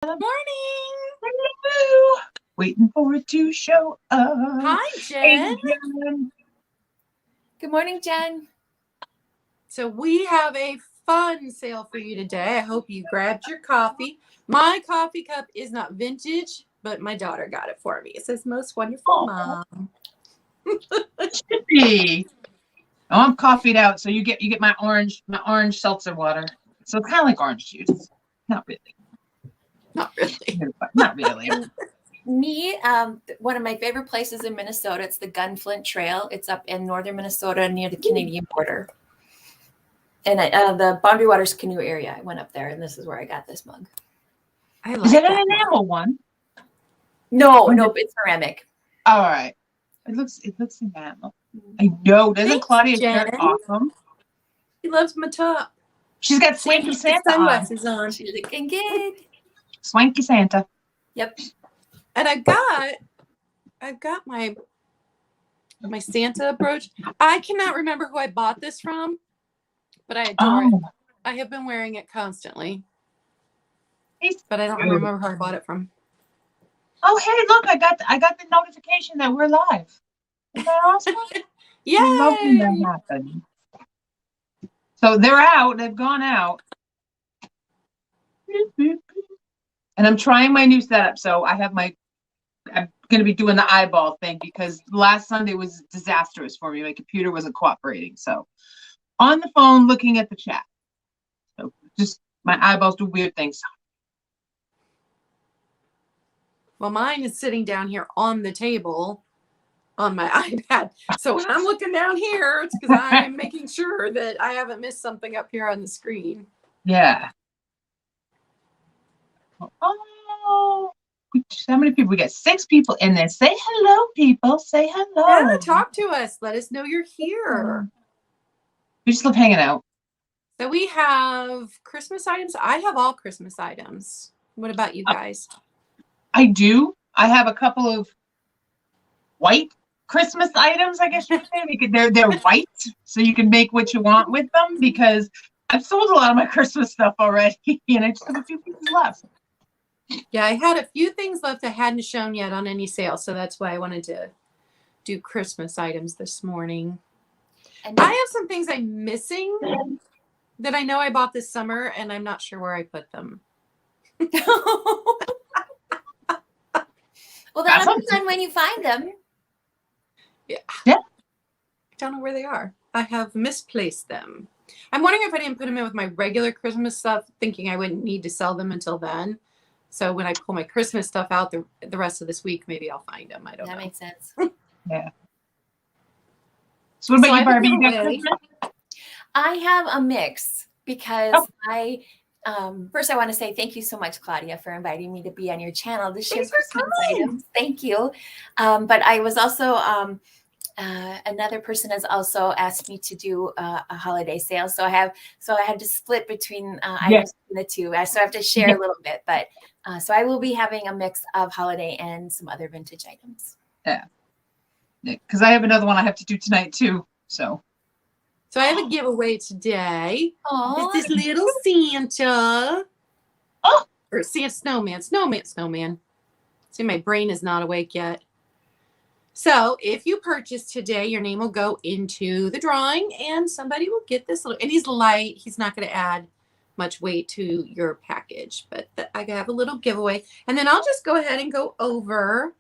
Morning. Hello. Waiting for it to show up. Hi, Jen. Hey, Jen. Good morning, Jen. So we have a fun sale for you today. I hope you grabbed your coffee. My coffee cup is not vintage, but my daughter got it for me. It says most wonderful mom. Should be. Oh, I'm coffeeed out, so you get my orange seltzer water. So it's kind of like orange juice. Not really. Not really. Not really. Me, one of my favorite places in Minnesota, it's the Gunflint Trail. It's up in northern Minnesota near the Canadian border. And the Boundary Waters Canoe area. I went up there, and this is where I got this mug. I like Is it that an enamel one? No, it's ceramic. All right. It looks enamel. I know. Doesn't Thanks, Claudia Jen. shirt awesome? She loves my top. She's got Swanky Santa on. Sunglasses on. She's looking good. Swanky Santa. Yep. And I've got my Santa brooch. I cannot remember who I bought this from, but I adore it. I have been wearing it constantly. But I don't remember who I bought it from. Oh, hey, look, I got the notification that we're live. Is that awesome? Yay! I love when that happens. So they're out. They've gone out. And I'm trying my new setup. So I'm going to be doing the eyeball thing because last Sunday was disastrous for me. My computer wasn't cooperating. So on the phone, looking at the chat. So just my eyeballs do weird things. Well, mine is sitting down here on the table on my iPad. So when I'm looking down here, it's because I'm making sure that I haven't missed something up here on the screen. Yeah. Oh, how many people? We got 6 people in there. Say hello, people. Say hello. Yeah, talk to us. Let us know you're here. We just love hanging out. So we have Christmas items. I have all Christmas items. What about you guys? I do. I have a couple of white Christmas items, I guess you could say. They're white, so you can make what you want with them because I've sold a lot of my Christmas stuff already, and I just have a few pieces left. Yeah, I had a few things left I hadn't shown yet on any sale, so that's why I wanted to do Christmas items this morning. And I have some things I'm missing that I know I bought this summer, and I'm not sure where I put them. Well, that'll be fun when you find them. Yeah. I don't know where they are. I have misplaced them. I'm wondering if I didn't put them in with my regular Christmas stuff, thinking I wouldn't need to sell them until then. So when I pull my Christmas stuff out the rest of this week, maybe I'll find them. I don't know. That makes sense. Yeah. So what about you, Barbie? You got Christmas? I have a mix because first I want to say thank you so much, Claudia, for inviting me to be on your channel to share Christmas items. Thank you. But I was also another person has also asked me to do a holiday sale. So I had to split between items between the two. So I have to share a little bit, but so I will be having a mix of holiday and some other vintage items. Yeah. Because I have another one I have to do tonight too. So I have a giveaway today. Oh, it's this little Santa. Oh, or Santa snowman. See, my brain is not awake yet. So if you purchase today, your name will go into the drawing and somebody will get this little, and he's light. He's not going to add much weight to your package, but I have a little giveaway. And then I'll just go ahead and go over.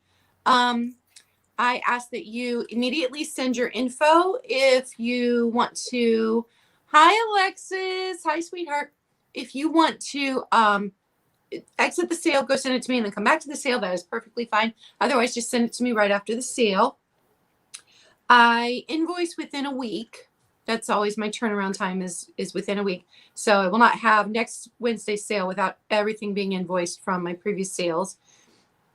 I ask that you immediately send your info if you want to. Hi, Alexis. Hi, sweetheart. If you want to exit the sale, go send it to me and then come back to the sale. That is perfectly fine. Otherwise, just send it to me right after the sale. I invoice within a week. That's always my turnaround time is within a week. So I will not have next Wednesday's sale without everything being invoiced from my previous sales.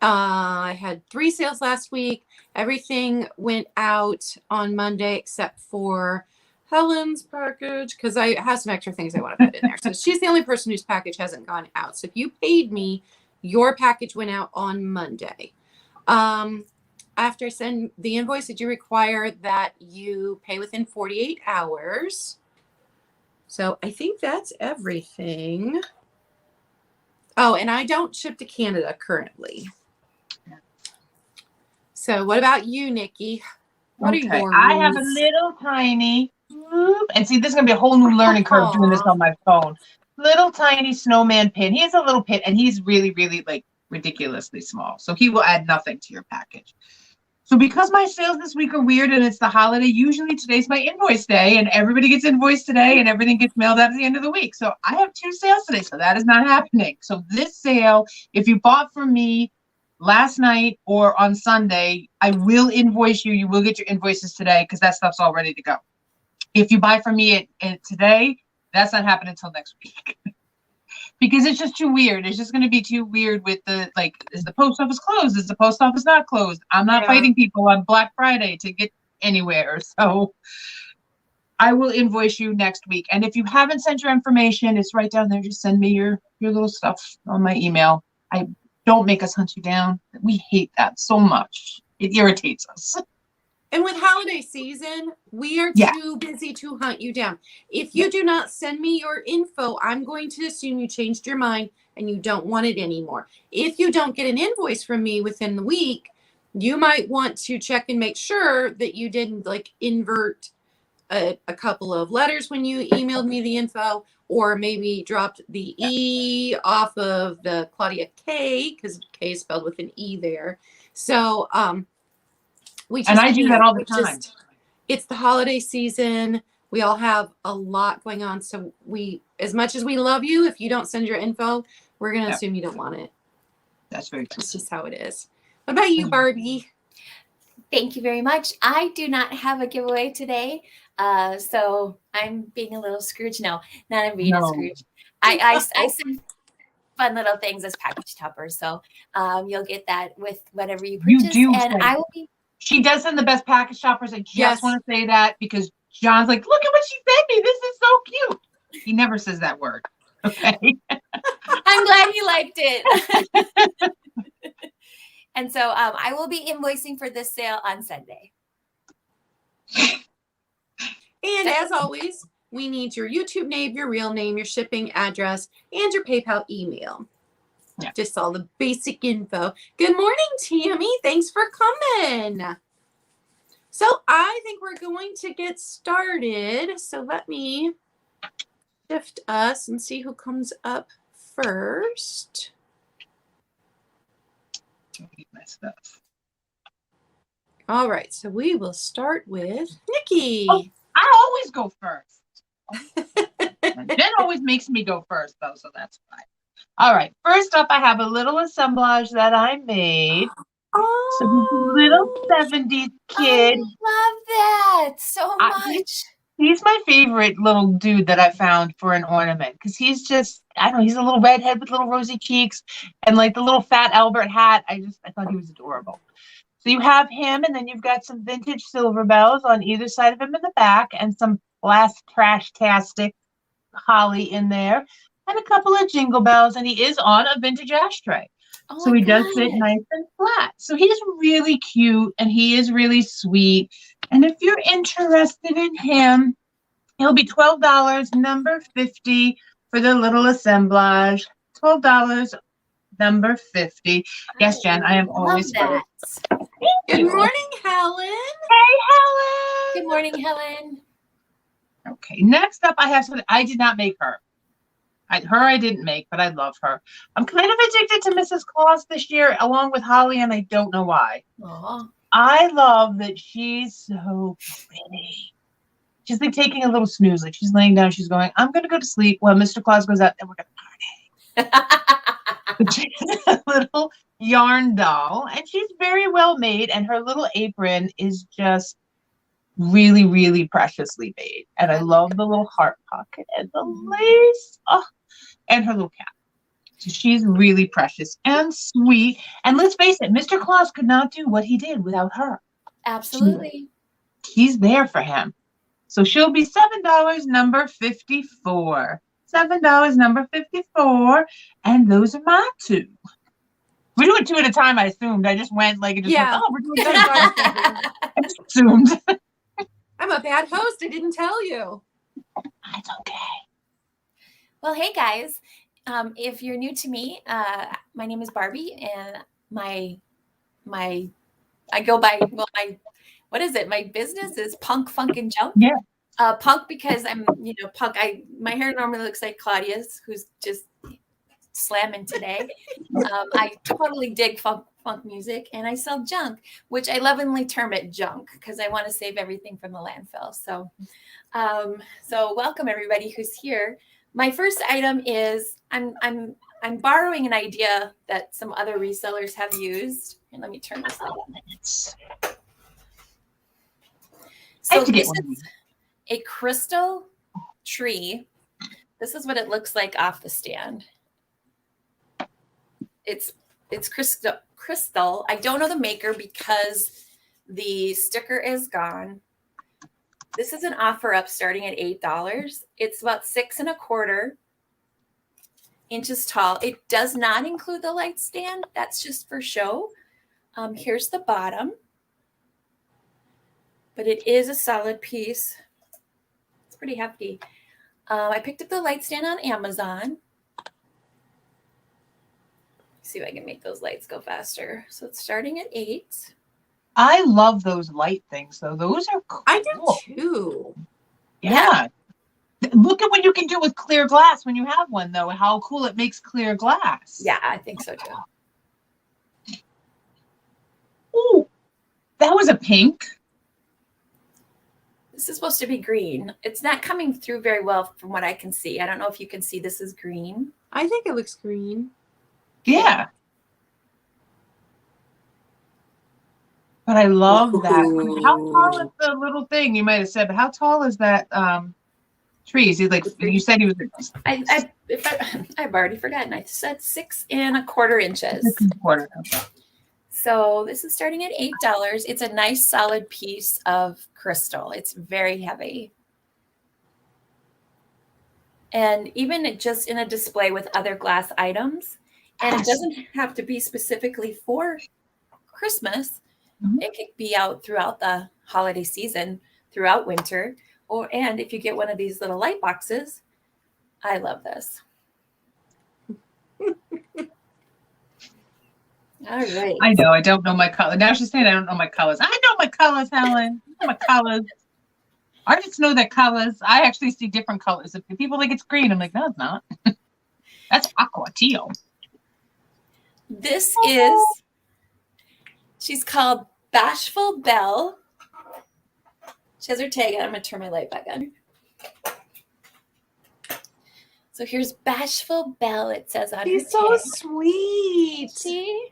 I had 3 sales last week. Everything went out on Monday except for Helen's package because I have some extra things I want to put in there. So she's the only person whose package hasn't gone out. So if you paid me, your package went out on Monday. After I send the invoice, did you require that you pay within 48 hours? So I think that's everything. Oh, and I don't ship to Canada currently. So what about you, Nikki? What are your I have a rules? little tiny, and see, this is going to be a whole new learning curve doing this on my phone. Little tiny snowman pin. He has a little pin, and he's really, really like ridiculously small. So he will add nothing to your package. So because my sales this week are weird and it's the holiday, usually today's my invoice day and everybody gets invoiced today and everything gets mailed out at the end of the week. So I have 2 sales today, so that is not happening. So this sale, if you bought from me last night or on Sunday, I will invoice you. You will get your invoices today because that stuff's all ready to go. If you buy from me at today, that's not happening until next week. Because it's just too weird. It's just going to be too weird with the, like, is the post office closed? Is the post office not closed? I'm not fighting people on Black Friday to get anywhere. So I will invoice you next week. And if you haven't sent your information, it's right down there. Just send me your little stuff on my email. Don't make us hunt you down. We hate that so much. It irritates us. And with holiday season, we are too busy to hunt you down. If you do not send me your info, I'm going to assume you changed your mind and you don't want it anymore. If you don't get an invoice from me within the week, you might want to check and make sure that you didn't like invert a couple of letters when you emailed me the info, or maybe dropped the E off of the Claudia K, because K is spelled with an E there. So, I do that all the time. It's the holiday season. We all have a lot going on. So as much as we love you, if you don't send your info, we're going to assume you don't want it. That's very true. It's just how it is. What about you, Barbie? Thank you very much. I do not have a giveaway today. So I'm being a little Scrooge. No, not a being a Scrooge. I send fun little things as package toppers. So you'll get that with whatever you purchase. And I will be. She does send the best package shoppers. I just want to say that because John's like, look at what she sent me. This is so cute. He never says that word. Okay. I'm glad you liked it. And so I will be invoicing for this sale on Sunday. And as always, we need your YouTube name, your real name, your shipping address, and your PayPal email. Yeah. Just all the basic info. Good morning, Tammy. Thanks for coming. So I think we're going to get started. So let me shift us and see who comes up first. My stuff. All right. So we will start with Nikki. Oh, I always go first. Jen always makes me go first, though, so that's fine. All right. First up, I have a little assemblage that I made. Oh, some little 70s kid. I love that so much. He's my favorite little dude that I found for an ornament because he's just, I don't know, he's a little redhead with little rosy cheeks and like the little fat Albert hat. I thought he was adorable. So you have him, and then you've got some vintage silver bells on either side of him in the back and some last trash-tastic holly in there and a couple of jingle bells, and he is on a vintage ashtray. Oh, so he does sit nice and flat. So he's really cute and he is really sweet. And if you're interested in him, he'll be $12, number 50 for the little assemblage. $12, number 50. Yes, Jen, I am always that. Good morning, Helen. Hey, Helen. Good morning, Helen. Okay, next up I have something. I did not make her. I didn't make, but I love her. I'm kind of addicted to Mrs. Claus this year, along with Holly, and I don't know why. Aww. I love that she's so pretty. She's like taking a little snooze. Like she's laying down, she's going, I'm going to go to sleep while Mr. Claus goes out and we're going to party. She's a little yarn doll, and she's very well made, and her little apron is just really, really preciously made. And I love the little heart pocket and the lace. Oh, and her little cap. So she's really precious and sweet. And let's face it, Mr. Claus could not do what he did without her. Absolutely. He's there for him. So she'll be $7, number 54. $7, number 54. And those are my two. We're doing two at a time, I assumed. I just went like, went, oh, we're doing $7. I just assumed. I'm a bad host. I didn't tell you. That's okay. Well, hey, guys. If you're new to me, my name is Barbie, and my I go by, well, what is it? My business is Punk, Funk, and Junk. Yeah. Punk because I'm, punk. My hair normally looks like Claudia's, who's just slamming today. I totally dig funk music, and I sell junk, which I lovingly term it junk because I want to save everything from the landfill. So, welcome everybody who's here. My first item is I'm borrowing an idea that some other resellers have used. And let me turn this on. So this is a crystal tree. This is what it looks like off the stand. It's crystal. I don't know the maker because the sticker is gone. This is an offer up starting at $8. It's about 6 1/4 inches tall. It does not include the light stand. That's just for show. Here's the bottom. But it is a solid piece. It's pretty hefty. I picked up the light stand on Amazon. See if I can make those lights go faster. So it's starting at $8. I love those light things, though. Those are cool. I do too. Yeah. Look at what you can do with clear glass when you have one, though. How cool it makes clear glass. Yeah, I think so too. Ooh, that was a pink. This is supposed to be green. It's not coming through very well from what I can see. I don't know if you can see this is green. I think it looks green. Yeah. But I love that. How tall is the little thing? You might have said, but how tall is that tree? Is he like, you said he was. I've already forgotten. I said 6 1/4 inches. 6 1/4. Okay. So this is starting at $8. It's a nice solid piece of crystal. It's very heavy. And even just in a display with other glass items, and it doesn't have to be specifically for Christmas. Mm-hmm. It could be out throughout the holiday season, throughout winter, and if you get one of these little light boxes, I love this. All right. I know. I don't know my color. Now she's saying I don't know my colors. I know my colors, Helen. I know my colors. I just know their colors. I actually see different colors. If people think it's green, I'm like, no, it's not. That's aqua teal. This is, she's called Bashful Belle. She has her tag on. I'm going to turn my light back on. So here's Bashful Belle, it says on her tag. She's so sweet. See?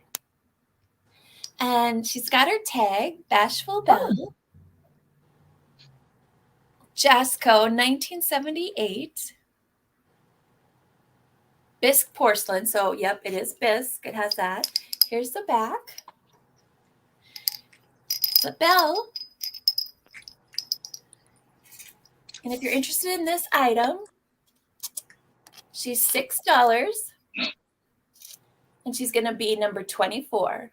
And she's got her tag, Bashful Belle. Jasco, 1978. Bisque porcelain. So, yep, it is bisque. It has that. Here's the back. The bell. And if you're interested in this item, she's $6. And she's going to be number 24.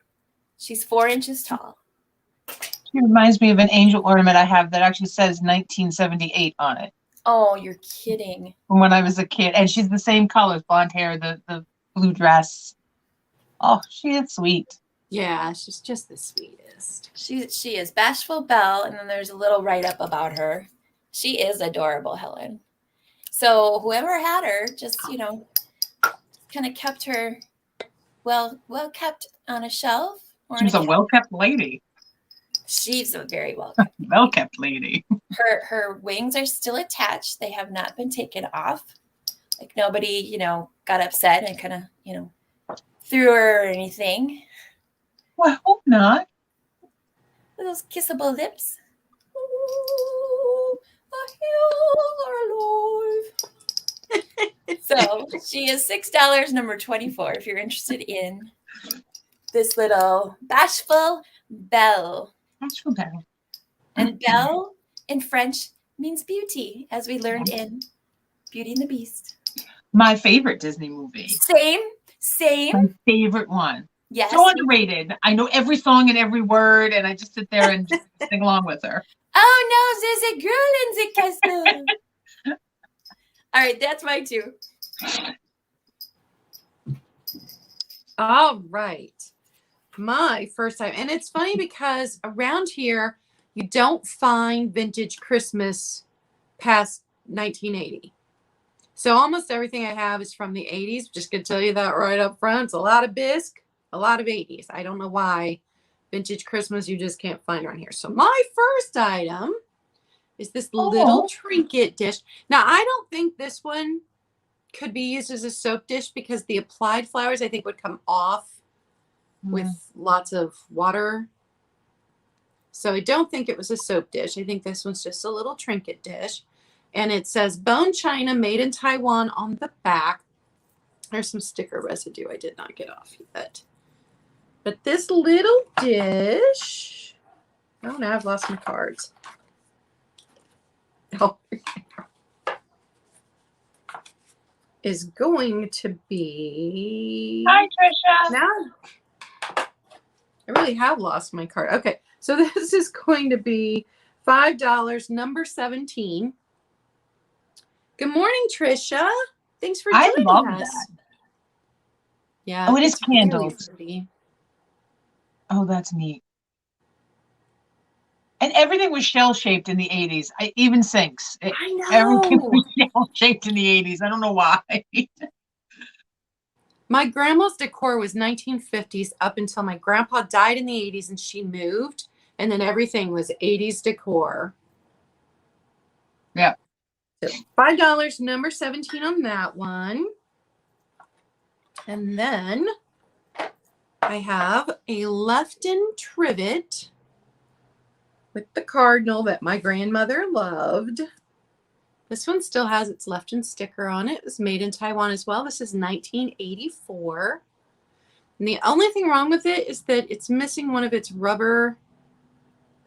She's 4 inches tall. She reminds me of an angel ornament I have that actually says 1978 on it. Oh, you're kidding. From when I was a kid. And she's the same colors, blonde hair, the blue dress. Oh, she is sweet. Yeah, she's just the sweetest. She is Bashful Belle, and then there's a little write-up about her. She is adorable, Helen. So whoever had her just, kind of kept her well kept on a shelf. She was a well-kept lady. She's a very well-kept lady. Her wings are still attached. They have not been taken off. Like nobody, got upset and kind of, threw her or anything. Well, I hope not. With those kissable lips. Ooh, the hills are alive. So she is $6, number 24, if you're interested in this little Bashful Belle. Bashful Belle. And Belle in French means beauty, as we learned in Beauty and the Beast. My favorite Disney movie. Same. My favorite one. Yes. So underrated. I know every song and every word, and I just sit there and just sing along with her. Oh, no, there's a girl in the castle. All right, that's my two. All right. My first time. And it's funny because around here, you don't find vintage Christmas past 1980. So almost everything I have is from the 80s. Just going to tell you that right up front. It's a lot of bisque, a lot of 80s. I don't know why vintage Christmas you just can't find around here. So my first item is this little trinket dish. Now, I don't think this one could be used as a soap dish because the applied flowers, I think, would come off with lots of water. So I don't think it was a soap dish. I think this one's just a little trinket dish. And it says bone china made in Taiwan on the back. There's some sticker residue I did not get off yet. But this little dish, oh, now I've lost my cards. Oh, is going to be. Hi, Trisha. Now, I really have lost my card. Okay, so this is going to be $5, number 17. Good morning, Trisha. Thanks for joining I love us. that. Yeah. Oh, it is it's really candles. pretty. Oh, that's neat. And everything was shell-shaped in the 80s. Even sinks. I know. Everything was shell-shaped in the 80s. I don't know why. My grandma's decor was 1950s up until my grandpa died in the 80s and she moved. And then everything was 80s decor. Yeah. So $5, number 17 on that one. And then I have a Lefton trivet with the cardinal that my grandmother loved. This one still has its Lefton sticker on it. It was made in Taiwan as well. This is 1984. And the only thing wrong with it is that it's missing one of its rubber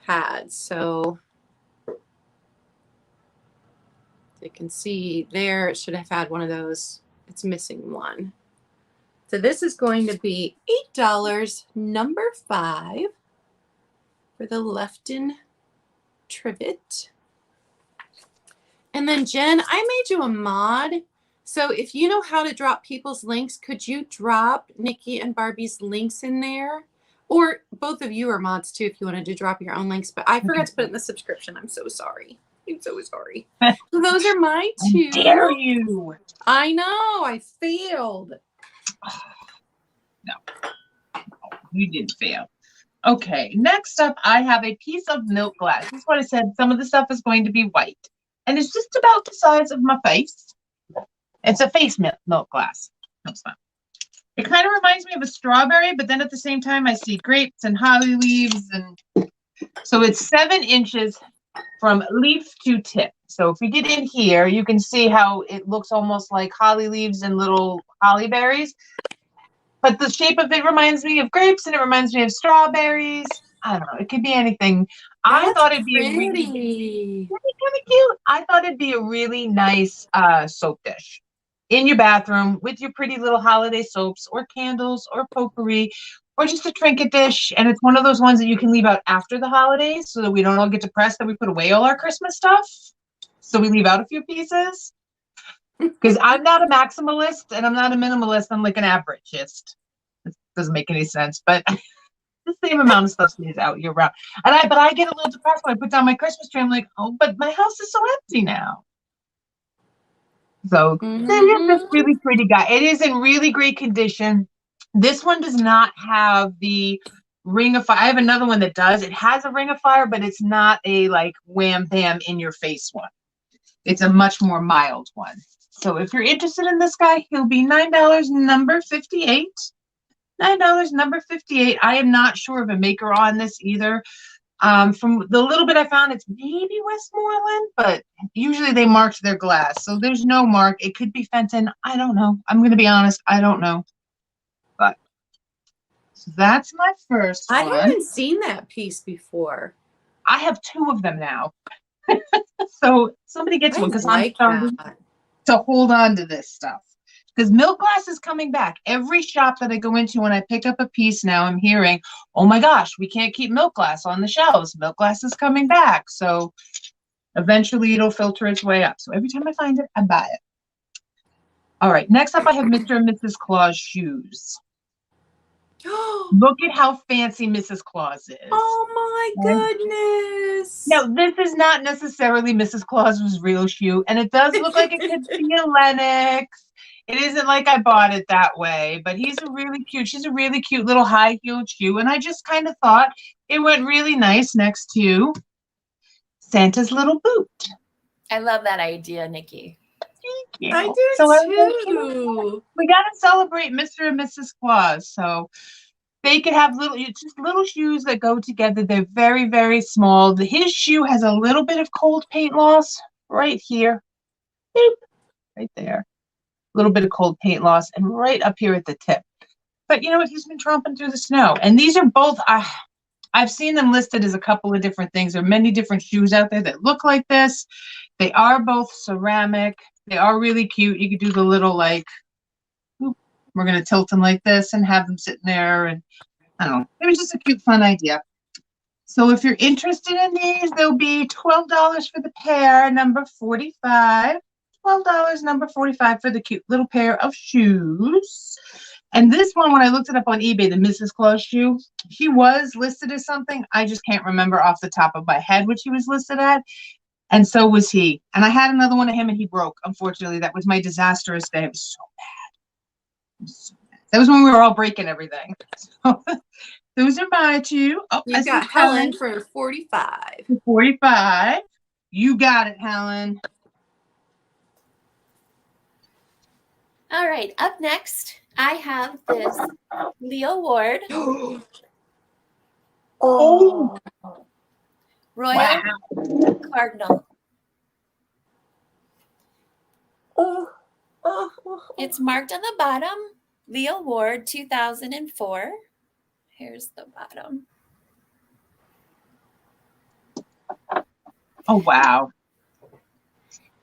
pads. So you can see there, it should have had one of those. It's missing one. So this is going to be $8, number 5 for the Lefton trivet. And then Jen, I made you a mod. So if you know how to drop people's links, could you drop Nikki and Barbie's links in there? Or both of you are mods too if you wanted to drop your own links. But I forgot to put it in the subscription. I'm so sorry. I'm so sorry. So those are my two. How dare you? I know. I failed. No, you didn't fail. Okay, next up, I have a piece of milk glass. This is what I said. Some of the stuff is going to be white. And it's just about the size of my face. It's a face milk glass. No, it's not. It kind of reminds me of a strawberry, but then at the same time, I see grapes and holly leaves. And so it's 7 inches from leaf to tip. So if we get in here, you can see how it looks almost like holly leaves and little holly berries. But the shape of it reminds me of grapes and it reminds me of strawberries. I don't know. It could be anything. I thought it'd be really kind of cute. I thought it'd be a really nice soap dish in your bathroom with your pretty little holiday soaps or candles or potpourri or just a trinket dish. And it's one of those ones that you can leave out after the holidays so that we don't all get depressed that we put away all our Christmas stuff. So we leave out a few pieces. Because I'm not a maximalist and I'm not a minimalist. I'm like an averagist. It doesn't make any sense, but the same amount of stuff stays out year round. And I get a little depressed when I put down my Christmas tree. I'm like, oh, but my house is so empty now. So this really pretty guy. It is in really great condition. This one does not have the ring of fire. I have another one that does. It has a ring of fire, but it's not a like wham bam in your face one. It's a much more mild one. So if you're interested in this guy, he'll be $9, number 58. $9, number 58. I am not sure of a maker on this either. From the little bit I found, it's maybe Westmoreland, but usually they marked their glass. So there's no mark. It could be Fenton. I don't know. I'm going to be honest. I don't know. But so that's my first one. I haven't seen that piece before. I have 2 of them now. So somebody gets one because I'm starting to hold on to this stuff. Because milk glass is coming back. Every shop that I go into when I pick up a piece now, I'm hearing, oh my gosh, we can't keep milk glass on the shelves. Milk glass is coming back. So eventually it'll filter its way up. So every time I find it, I buy it. All right, next up I have Mr. and Mrs. Claus shoes. Look at how fancy Mrs. Claus is. Oh my goodness. Now, this is not necessarily Mrs. Claus's real shoe, and it does look like it could be a Lennox. It isn't like I bought it that way, but she's a really cute little high-heeled shoe, and I just kind of thought it went really nice next to Santa's little boot. I love that idea, Nikki. Thank you. I do too. We got to celebrate Mr. and Mrs. Claus, so they could have little shoes that go together. They're very, very small. His shoe has a little bit of cold paint loss right here. Boop, right there. A little bit of cold paint loss, and right up here at the tip. But you know what? He's been tromping through the snow. And these are both, I've seen them listed as a couple of different things. There are many different shoes out there that look like this. They are both ceramic. They are really cute. You could do the little we're going to tilt them like this and have them sitting there. And I don't know. It was just a cute, fun idea. So if you're interested in these, they'll be $12 for the pair, number 45. $12, number 45 for the cute little pair of shoes. And this one, when I looked it up on eBay, the Mrs. Claus shoe, he was listed as something. I just can't remember off the top of my head what he was listed at. And so was he. And I had another one of him and he broke. Unfortunately, that was my disastrous day. I was so bad. That was when we were all breaking everything. So those are my two. Oh, You got Helen for 45. 45. You got it, Helen. All right, up next, I have this Leo Ward Oh, Royal wow. Cardinal. It's marked on the bottom, Leo Ward 2004. Here's the bottom. Oh, wow.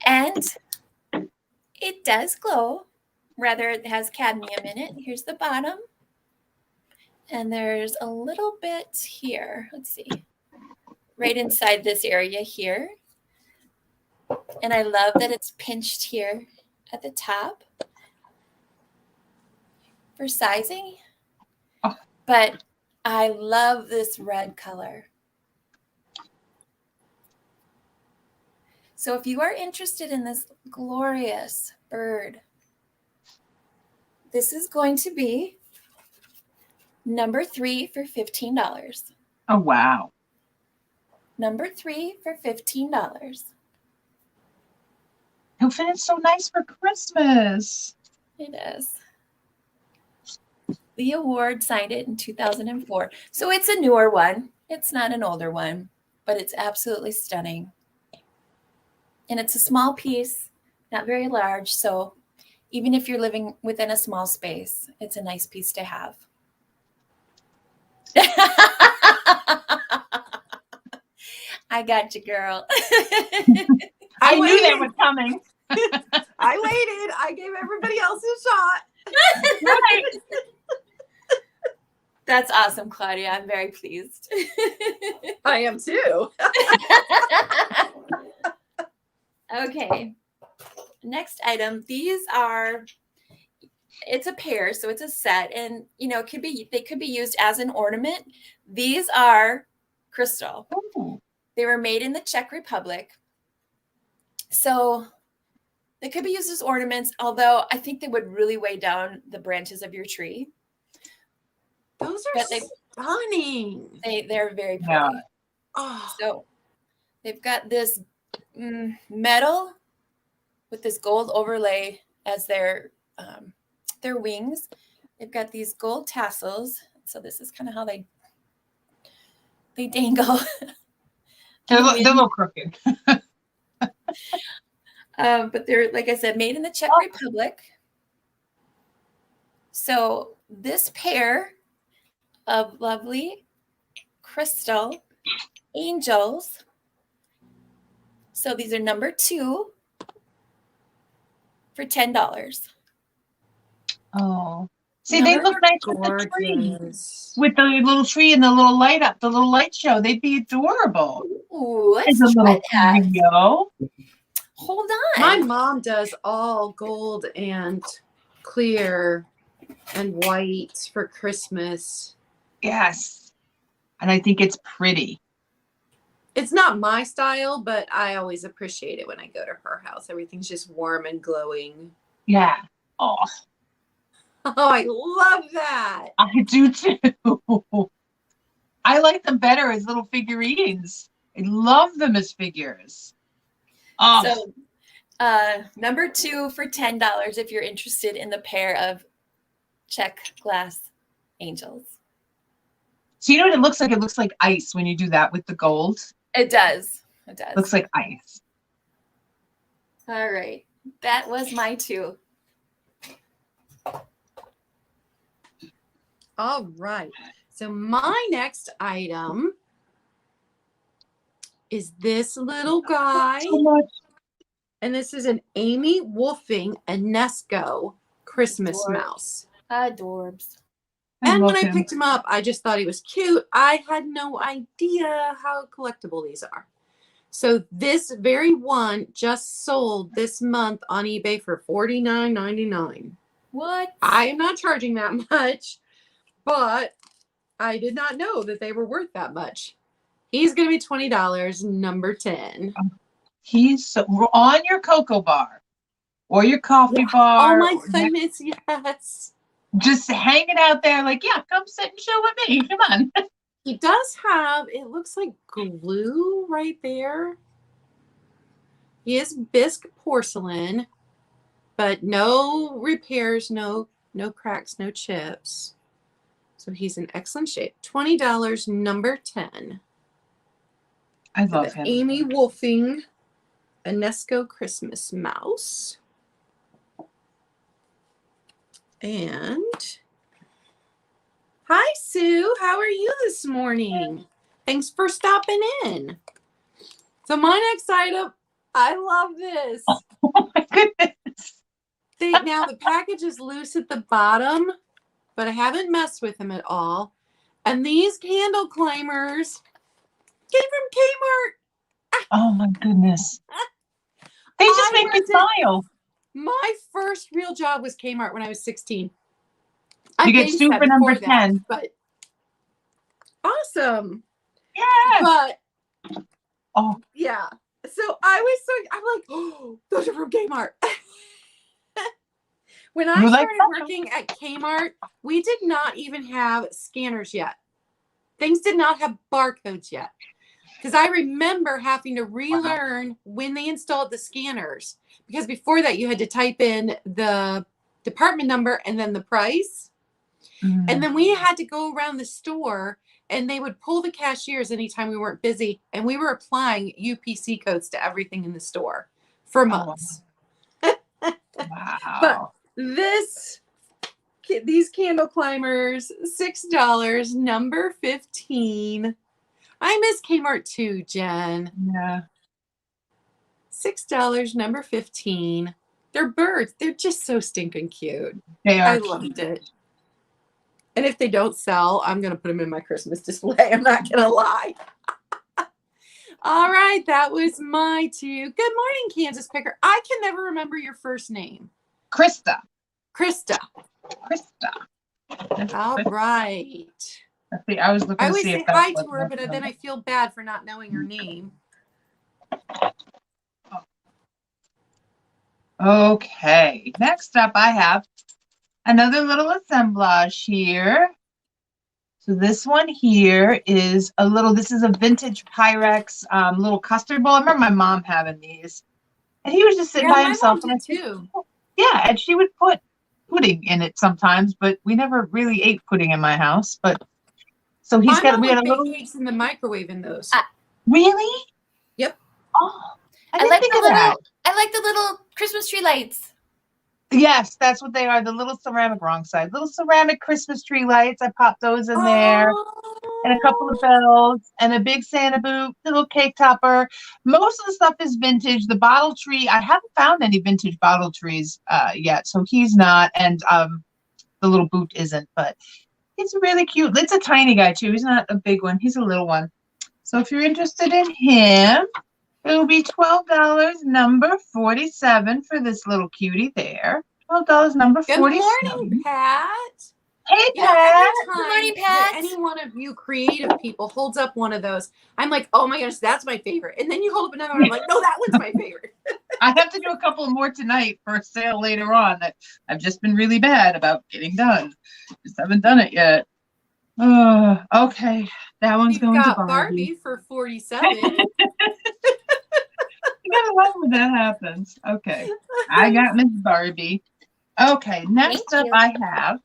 And it does glow. Rather, it has cadmium in it. Here's the bottom. And there's a little bit here. Let's see. Right inside this area here. And I love that it's pinched here at the top for sizing. Oh. But I love this red color. So if you are interested in this glorious bird, this is going to be number 3 for $15. Oh, wow. Number 3 for $15. He'll fit so nice for Christmas. It is. Leo Ward signed it in 2004. So it's a newer one. It's not an older one, but it's absolutely stunning. And it's a small piece, not very large. So even if you're living within a small space, it's a nice piece to have. I got you, girl. I knew that was coming. I waited. I gave everybody else a shot. Right. That's awesome, Claudia. I'm very pleased. I am too. Okay. Next item. These are, it's a pair, so it's a set, and they could be used as an ornament. These are crystal. Ooh. They were made in the Czech Republic. So they could be used as ornaments, although I think they would really weigh down the branches of your tree. Those are stunning. They're very pretty. Yeah. Oh. So they've got this metal with this gold overlay as their wings. They've got these gold tassels. So this is kind of how they dangle. They're a little crooked. But they're, like I said, made in the Czech Republic. So this pair of lovely crystal angels. So these are number 2 for $10. Oh. See, they look nice with the tree. With the little tree and the little light up, the little light show. They'd be adorable. Ooh, let's As a try little that. video. Hold on. My mom does all gold and clear and white for Christmas. Yes. And I think it's pretty. It's not my style, but I always appreciate it when I go to her house. Everything's just warm and glowing. Yeah. Oh, Oh, I love that. I do too. I like them better as little figurines. I love them as figures. Oh, So number 2 for $10 if you're interested in the pair of Czech glass angels. so you know what it looks like? It looks like ice when you do that with the gold. It does. It does. Looks like ice. All right. That was my 2. All right. So my next item is this little guy. So much. And this is an Amy Wolfing Unesco Christmas Adorable. mouse. Adorbs. And when love I him. picked him up, I just thought he was cute. I had no idea how collectible these are. So this very one just sold this month on eBay for $49.99. What? I am not charging that much, but I did not know that they were worth that much. He's going to be $20, number 10. He's so, on your cocoa bar or your coffee Oh bar. my or next- goodness, yes. just hanging out there like, yeah, come sit and chill with me. Come on. He does have, it looks like glue right there. He is bisque porcelain, but no repairs, no cracks, no chips. So he's in excellent shape. $20, number 10. I For love the him. Amy Wolfing Unesco Christmas mouse. And hi, Sue. How are you this morning? Thanks for stopping in. So my next item, I love this. Oh my goodness. Now the package is loose at the bottom, but I haven't messed with them at all. And these candle climbers came from Kmart. Oh my goodness. They just I make me worked smile. My first real job was Kmart when I was 16. You get babysat super number before that, 10. But awesome. Yeah. But Oh, yeah. So I'm like, oh, those are from Kmart. When I You like started that? working at Kmart, we did not even have scanners yet. Things did not have barcodes yet. Because I remember having to relearn when they installed the scanners. Because before that, you had to type in the department number and then the price. And then we had to go around the store and they would pull the cashiers anytime we weren't busy. And we were applying UPC codes to everything in the store for months. wow. But these candle climbers, $6, number 15. I miss Kmart too, Jen. Yeah. $6, number 15. They're birds. They're just so stinking cute. They are I loved it. And if they don't sell, I'm going to put them in my Christmas display. I'm not going to lie. All right. That was my 2. Good morning, Kansas Picker. I can never remember your first name. Krista. Krista. Krista. All right. See, I was looking I to always see say if that hi was to her, but then I feel bad for not knowing her name. Okay. Next up, I have another little assemblage here. So this one here is this is a vintage Pyrex little custard bowl. I remember my mom having these. And he was just sitting by himself. My mom did too. Yeah, and she would put pudding in it sometimes, but we never really ate pudding in my house. But so we had a little cakes in the microwave in those. Really? Yep. Oh, I like the little Christmas tree lights. Yes, that's what they are. The little ceramic, wrong side. Little ceramic Christmas tree lights. I popped those in there. And a couple of bells and a big Santa boot, little cake topper. Most of the stuff is vintage. The bottle tree, I haven't found any vintage bottle trees yet, so he's not, and the little boot isn't, but he's really cute. It's a tiny guy too. He's not a big one. He's a little one. So if you're interested in him, it will be $12, number 47 for this little cutie there. $12, number 47. Good morning, Pat. Hey, Yeah, Pat. every time morning, that Pat. any one of you creative people holds up one of those, I'm like, oh my gosh, that's my favorite. And then you hold up another one, I'm like, no, that one's my favorite. I have to do a couple more tonight for a sale later on that I've just been really bad about getting done. Just haven't done it yet. Oh, okay. That one's You've going to got Barbie. Barbie for 47. You gotta love when that happens. Okay. I got Miss Barbie. Okay, next Thank up you. I have.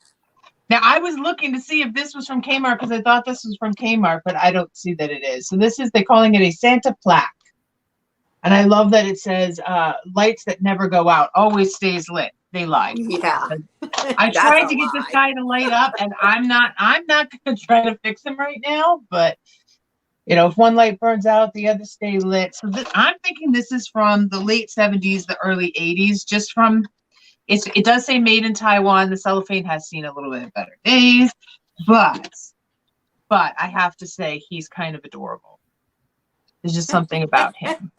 Now I was looking to see if this was from Kmart because I thought this was from Kmart, but I don't see that it is. So this is, they're calling it a Santa Plaque. And I love that it says lights that never go out, always stays lit. They lied. Yeah. I That's tried a to get this lie. guy to light up, and I'm not gonna try to fix him right now, but if one light burns out, the other stay lit. So I'm thinking this is from the late 70s, the early 80s, just from it does say made in Taiwan. The cellophane has seen a little bit better days, but I have to say he's kind of adorable. There's just something about him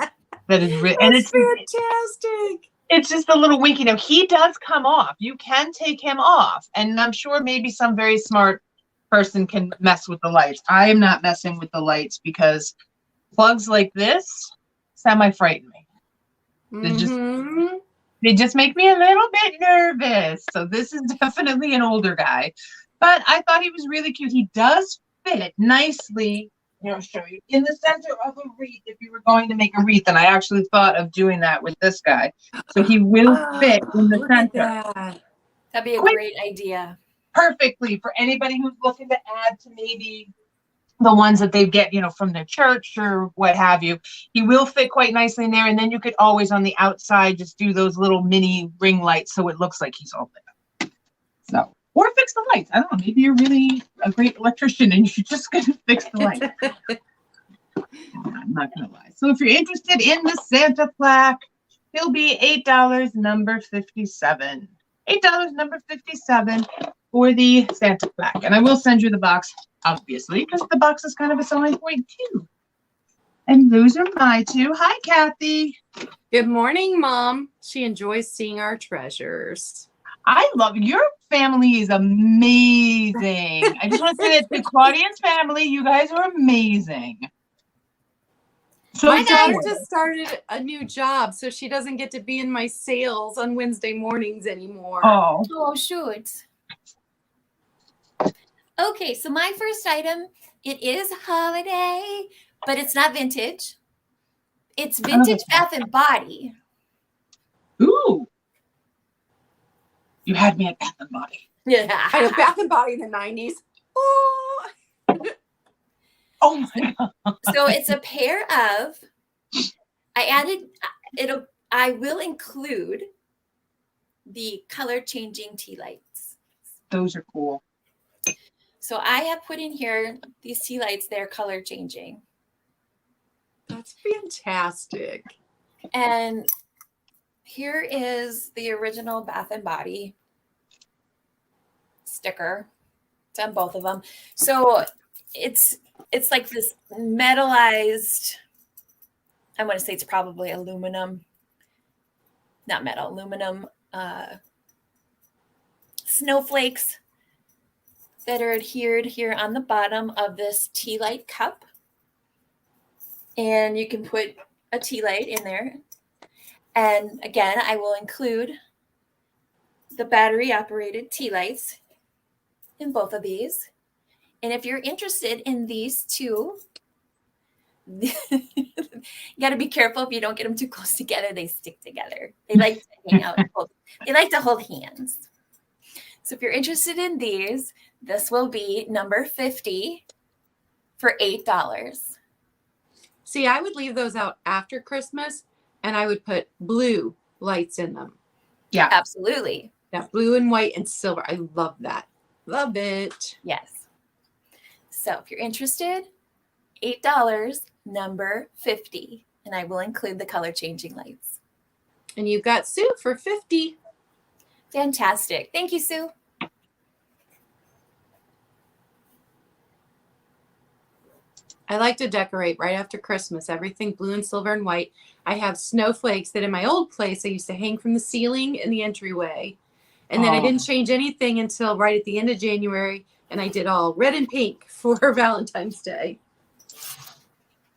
that is and That's fantastic. it's just a little winky. Now he does come off. You can take him off, and I'm sure maybe some very smart person can mess with the lights. I am not messing with the lights because plugs like this semi-frighten me. They just make me a little bit nervous. So this is definitely an older guy, but I thought he was really cute. He does fit nicely. I'll show you in the center of a wreath. If you were going to make a wreath, and I actually thought of doing that with this guy, so he will fit in the Look at center. that. That'd be a great idea. Perfectly for anybody who's looking to add to maybe the ones that they get, from their church or what have you. He will fit quite nicely in there, and then you could always on the outside just do those little mini ring lights so it looks like he's all lit up. So, or fix the lights. I don't know. Maybe you're really a great electrician and you're just going to fix the lights. I'm not going to lie. So if you're interested in the Santa Plaque, he'll be $8, number 57. $8, number 57 for the Santa Plaque. And I will send you the box, obviously, because the box is kind of a selling point too. And those are my two. Hi, Kathy. Good morning, Mom. She enjoys seeing our treasures. I love your family is amazing. I just want to say that to Claudia's family, you guys are amazing. So My daughter just started a new job, so she doesn't get to be in my sales on Wednesday mornings anymore. Oh, shoot. Okay, so my first item, it is holiday, but it's not vintage. It's vintage Bath and Body. Ooh. You had me at Bath and Body. Yeah. I had Bath and Body in the 90s. Oh. Oh my God. So it's a pair of, I will include the color changing tea lights. Those are cool. So I have put in here these tea lights, they're color changing. That's fantastic. And here is the original Bath and Body sticker. It's on both of them. So it's like this metallized, I want to say it's probably aluminum, not metal, aluminum snowflakes that are adhered here on the bottom of this tea light cup. And you can put a tea light in there. And again, I will include the battery operated tea lights in both of these. And if you're interested in these two, you got to be careful if you don't get them too close together. They stick together. They like to hang out. They like to hold hands. So if you're interested in these, this will be number 50 for $8. See, I would leave those out after Christmas, and I would put blue lights in them. Yeah. Absolutely. That blue and white and silver. I love that. Love it. Yes. So if you're interested, $8, number 50. And I will include the color changing lights. And you've got Sue for 50. Fantastic. Thank you, Sue. I like to decorate right after Christmas, everything blue and silver and white. I have snowflakes that in my old place I used to hang from the ceiling in the entryway. And then I Oh. didn't change anything until right at the end of January. And I did all red and pink for Valentine's Day.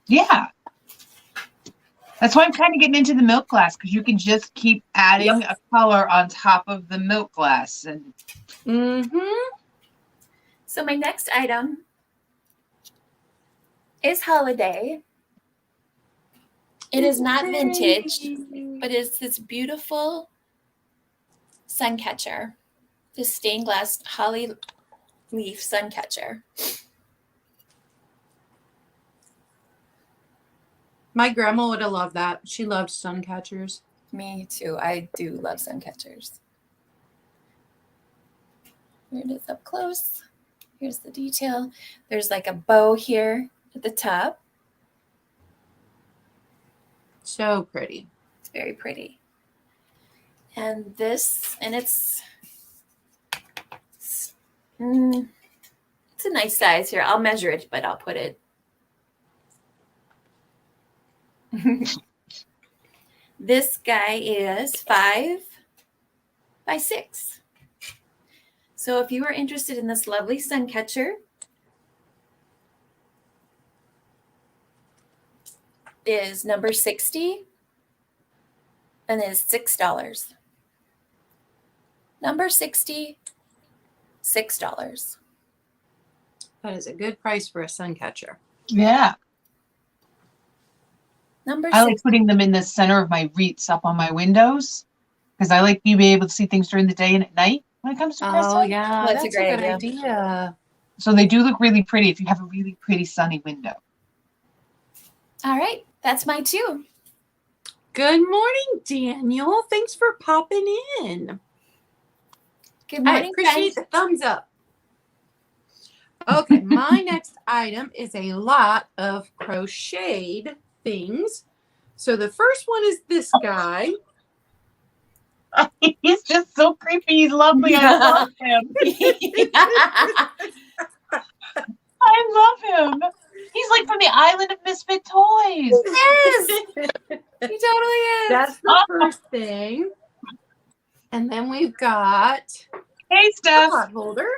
Yeah. That's why I'm kind of getting into the milk glass, because you can just keep adding a color on top of the milk glass. And So my next item is holiday. It is not vintage, but it's this beautiful sun catcher, this stained glass holly leaf sun catcher. My grandma would have loved that. She loved sun catchers. Me too. I do love sun catchers. Here it is up close. Here's the detail. There's like a bow here at the top. So pretty. It's very pretty. And this, and it's a nice size here. I'll measure it, but I'll put it. This guy is 5 by 6. So if you are interested in this lovely sun catcher, is number 60 and is $6. Number 60, $6. That is a good price for a sun catcher. yeah, Number I like 60. putting them in the center of my wreaths up on my windows, because I like to be able to see things during the day and at night when it comes to Christmas. Oh, yeah. That's a great good idea. So they do look really pretty if you have a really pretty sunny window. All right, that's my 2. Good morning, Daniel. Thanks for popping in. Good I morning, appreciate friends. the thumbs up. Okay, my next item is a lot of crocheted things. So the first one is this guy. He's just so creepy. He's lovely. I love him. I love him. He's like from the Island of Misfit Toys. Yes, he totally is. That's the first thing. And then we've got Hey, a Steph. pot holder.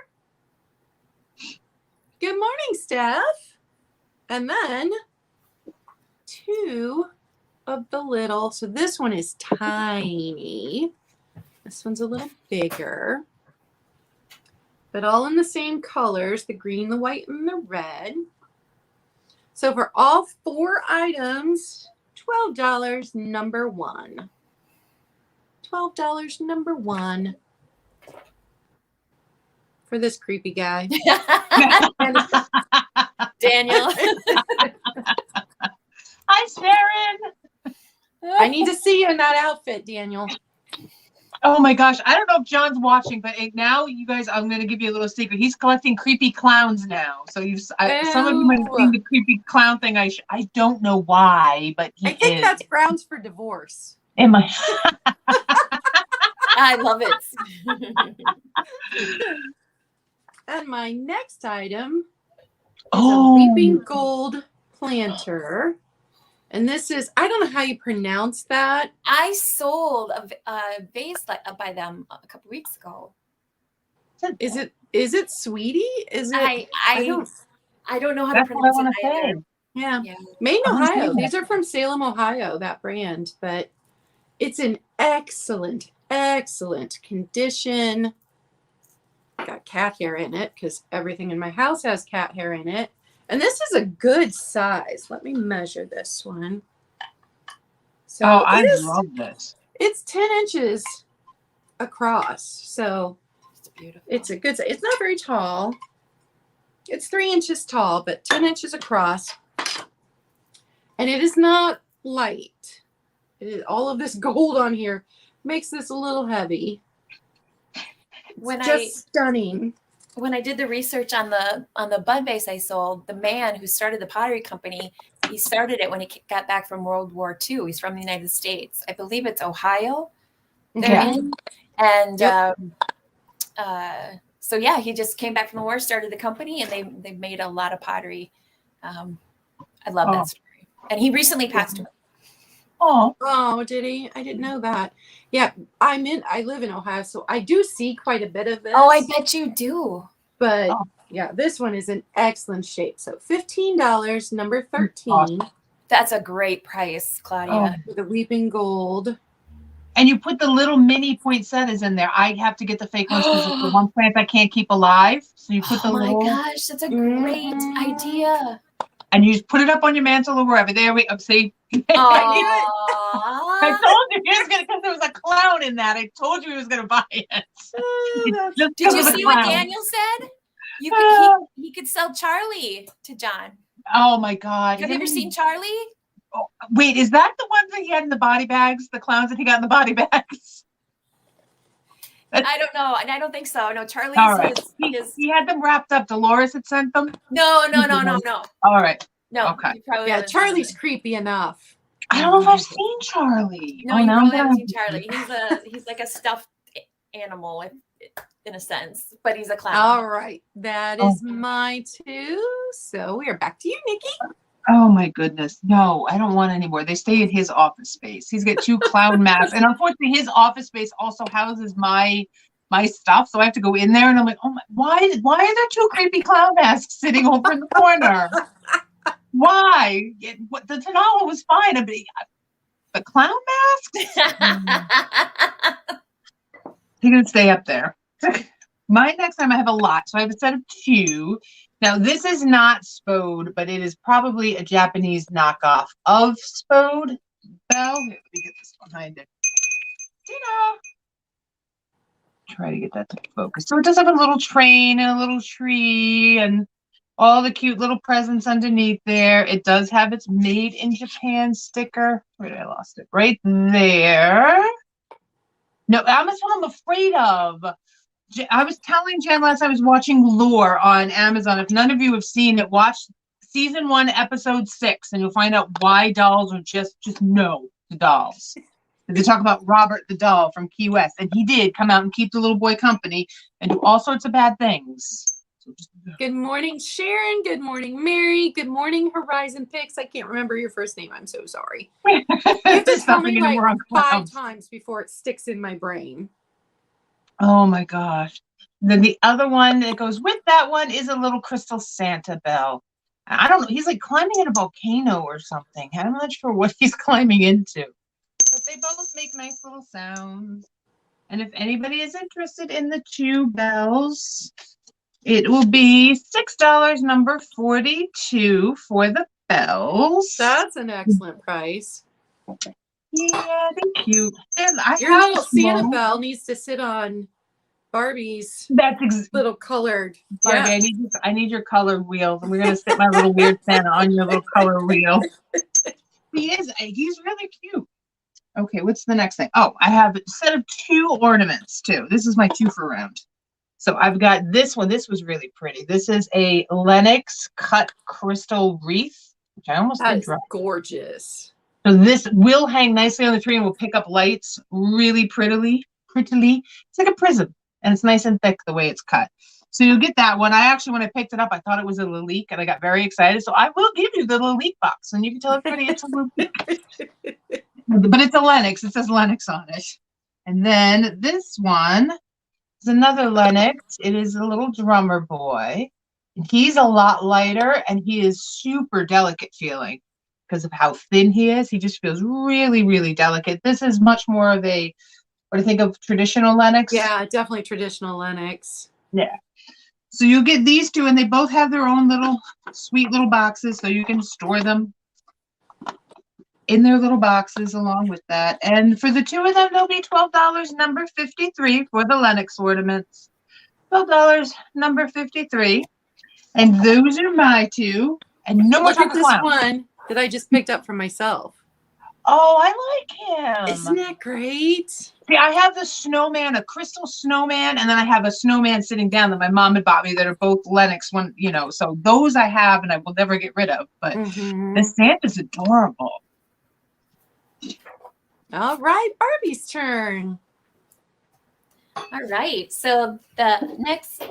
Good morning, Steph. And then 2 of the little, so this one is tiny. This one's a little bigger. But all in the same colors, the green, the white, and the red. So for all 4 items, $12, number 1. $12, number 1. For this creepy guy. Daniel. Hi, Sharon. I need to see you in that outfit, Daniel. Oh my gosh. I don't know if John's watching, but now you guys, I'm going to give you a little secret. He's collecting creepy clowns now. So some of you might have seen the creepy clown thing. I don't know why, but he I think is. that's grounds for divorce. Am I? I love it. And my next item is Oh. a weeping gold planter. And this is, I don't know how you pronounce that. I sold a vase by them a couple weeks ago. Is it Sweetie? Is it? I don't know how to That's what I pronounce want it to say. either. Yeah. Yeah. Maine, I wanna Ohio. see These are from Salem, Ohio, that brand. But it's an excellent, excellent condition. Got cat hair in it because everything in my house has cat hair in it. And this is a good size. Let me measure this one. So I love this. it's 10 inches across. So It's beautiful. it's a good size. It's not very tall. It's 3 inches tall, but 10 inches across. And it is not light. All of this gold on here makes this a little heavy. It's just stunning. When I did the research on the bud vase I sold, the man who started the pottery company, he started it when he got back from World War II. He's from the United States. I believe it's Ohio. They're in. And so yeah, he just came back from the war, started the company, and they made a lot of pottery. I love that story. And he recently passed away. Oh, did he? I didn't know that. Yeah, I live in Ohio, so I do see quite a bit of this. Oh, I bet you do. But Oh. yeah, this one is in excellent shape. So $15, number 13. That's a great price, Claudia. With the weeping gold. And you put the little mini poinsettias in there. I have to get the fake ones because it's the one plant I can't keep alive. So you put the little. Oh my gosh, that's a great idea. And you just put it up on your mantle or wherever. There we go. See? I told you he was gonna, because there was a clown in that. I told you he was gonna buy it. Did you see what Daniel said? He could sell Charlie to John. Oh my God! Have you ever seen Charlie? Oh, wait, is that the one that he had in the body bags? The clowns that he got in the body bags? I don't know, and I don't think so. No, Charlie's right. He had them wrapped up. Dolores had sent them. No. All right. No. Okay. Yeah, Charlie's creepy enough. I don't know if I've seen Charlie. No, you probably haven't seen Charlie. He's like a stuffed animal in a sense, but he's a clown. All right. That is my two. So we are back to you, Nikki. Oh my goodness. No, I don't want any more. They stay in his office space. He's got 2 clown masks. And unfortunately his office space also houses my stuff. So I have to go in there and I'm like, oh my, why are there 2 creepy clown masks sitting over in the corner? Why? The Tanala was fine. But the clown masks? They're going to stay up there. My next time I have a lot. So I have a set of 2. Now, this is not Spode, but it is probably a Japanese knockoff of Spode Belle. Here, let me get this behind it. Try to get that to focus. So it does have a little train and a little tree and all the cute little presents underneath there. It does have its Made in Japan sticker. Where did I lost it? Right there. No, that's what I'm afraid of. I was telling Jen last time I was watching Lore on Amazon. If none of you have seen it, watch season 1, episode 6, and you'll find out why dolls are just no to dolls. They talk about Robert the doll from Key West, and he did come out and keep the little boy company and do all sorts of bad things. So Good morning, Sharon. Good morning, Mary. Good morning, Horizon Picks. I can't remember your first name. I'm so sorry. You have to tell me like 5 times before it sticks in my brain. Oh my gosh. Then the other one that goes with that one is a little crystal Santa Belle. I don't know. He's like climbing in a volcano or something. I'm not sure what he's climbing into. But they both make nice little sounds. And if anybody is interested in the 2 bells, it will be $6, number 42 for the bells. That's an excellent price. Yeah, they're cute. Your little Santa Belle needs to sit on Barbie's little colored. Barbie, yeah. I need your colored wheels. And we're gonna sit my little weird Santa on your little color wheel. He's really cute. Okay, what's the next thing? Oh, I have a set of 2 ornaments too. This is my 2 for round. So I've got this one. This was really pretty. This is a Lenox cut crystal wreath, which I almost did drop. Gorgeous. So this will hang nicely on the tree and will pick up lights really prettily. It's like a prism, and it's nice and thick the way it's cut. So you get that one. I actually, when I picked it up, I thought it was a Lalique, and I got very excited. So I will give you the Lalique box, and you can tell everybody it's a Lalique. But it's a Lenox. It says Lenox on it. And then this one is another Lenox. It is a little drummer boy. And he's a lot lighter, and he is super delicate feeling. Because of how thin he is, he just feels really, really delicate. This is much more of a, what do you think of traditional Lenox? Yeah, definitely traditional Lenox. Yeah. So you get these 2, and they both have their own little sweet little boxes, so you can store them in their little boxes along with that. And for the 2 of them, they'll be $12, number 53 for the Lenox ornaments. $12, number 53. And those are my 2. And no more Look at this clown. one that I just picked up for myself. Oh, I like him. Isn't that great? See, I have the snowman, a crystal snowman, and then I have a snowman sitting down that my mom had bought me that are both Lenox one, so those I have and I will never get rid of. But the Santa's adorable. All right, Barbie's turn. All right. So the next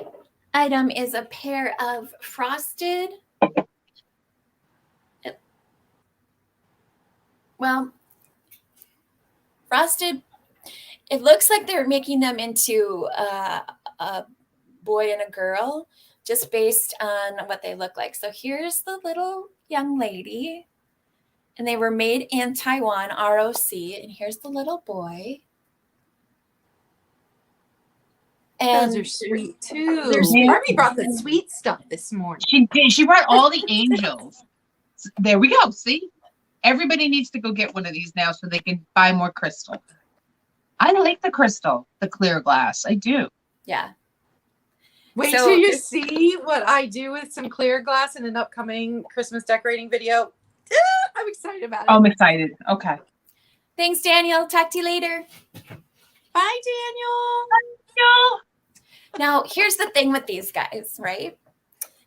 item is a pair of frosted. Well, frosted. It looks like they're making them into a boy and a girl just based on what they look like. So here's the little young lady, and they were made in Taiwan, ROC, and here's the little boy. And those are sweet too. They're sweet. Barbie brought the sweet stuff this morning. She did. She brought all the angels. There we go. See? Everybody needs to go get one of these now so they can buy more crystal. I like the crystal, the clear glass. I do. Yeah. Wait So till you see what I do with some clear glass in an upcoming Christmas decorating video. I'm excited about it. I'm excited. Okay. Thanks, Daniel. Talk to you later. Bye, Daniel. No. Now, here's the thing with these guys, right?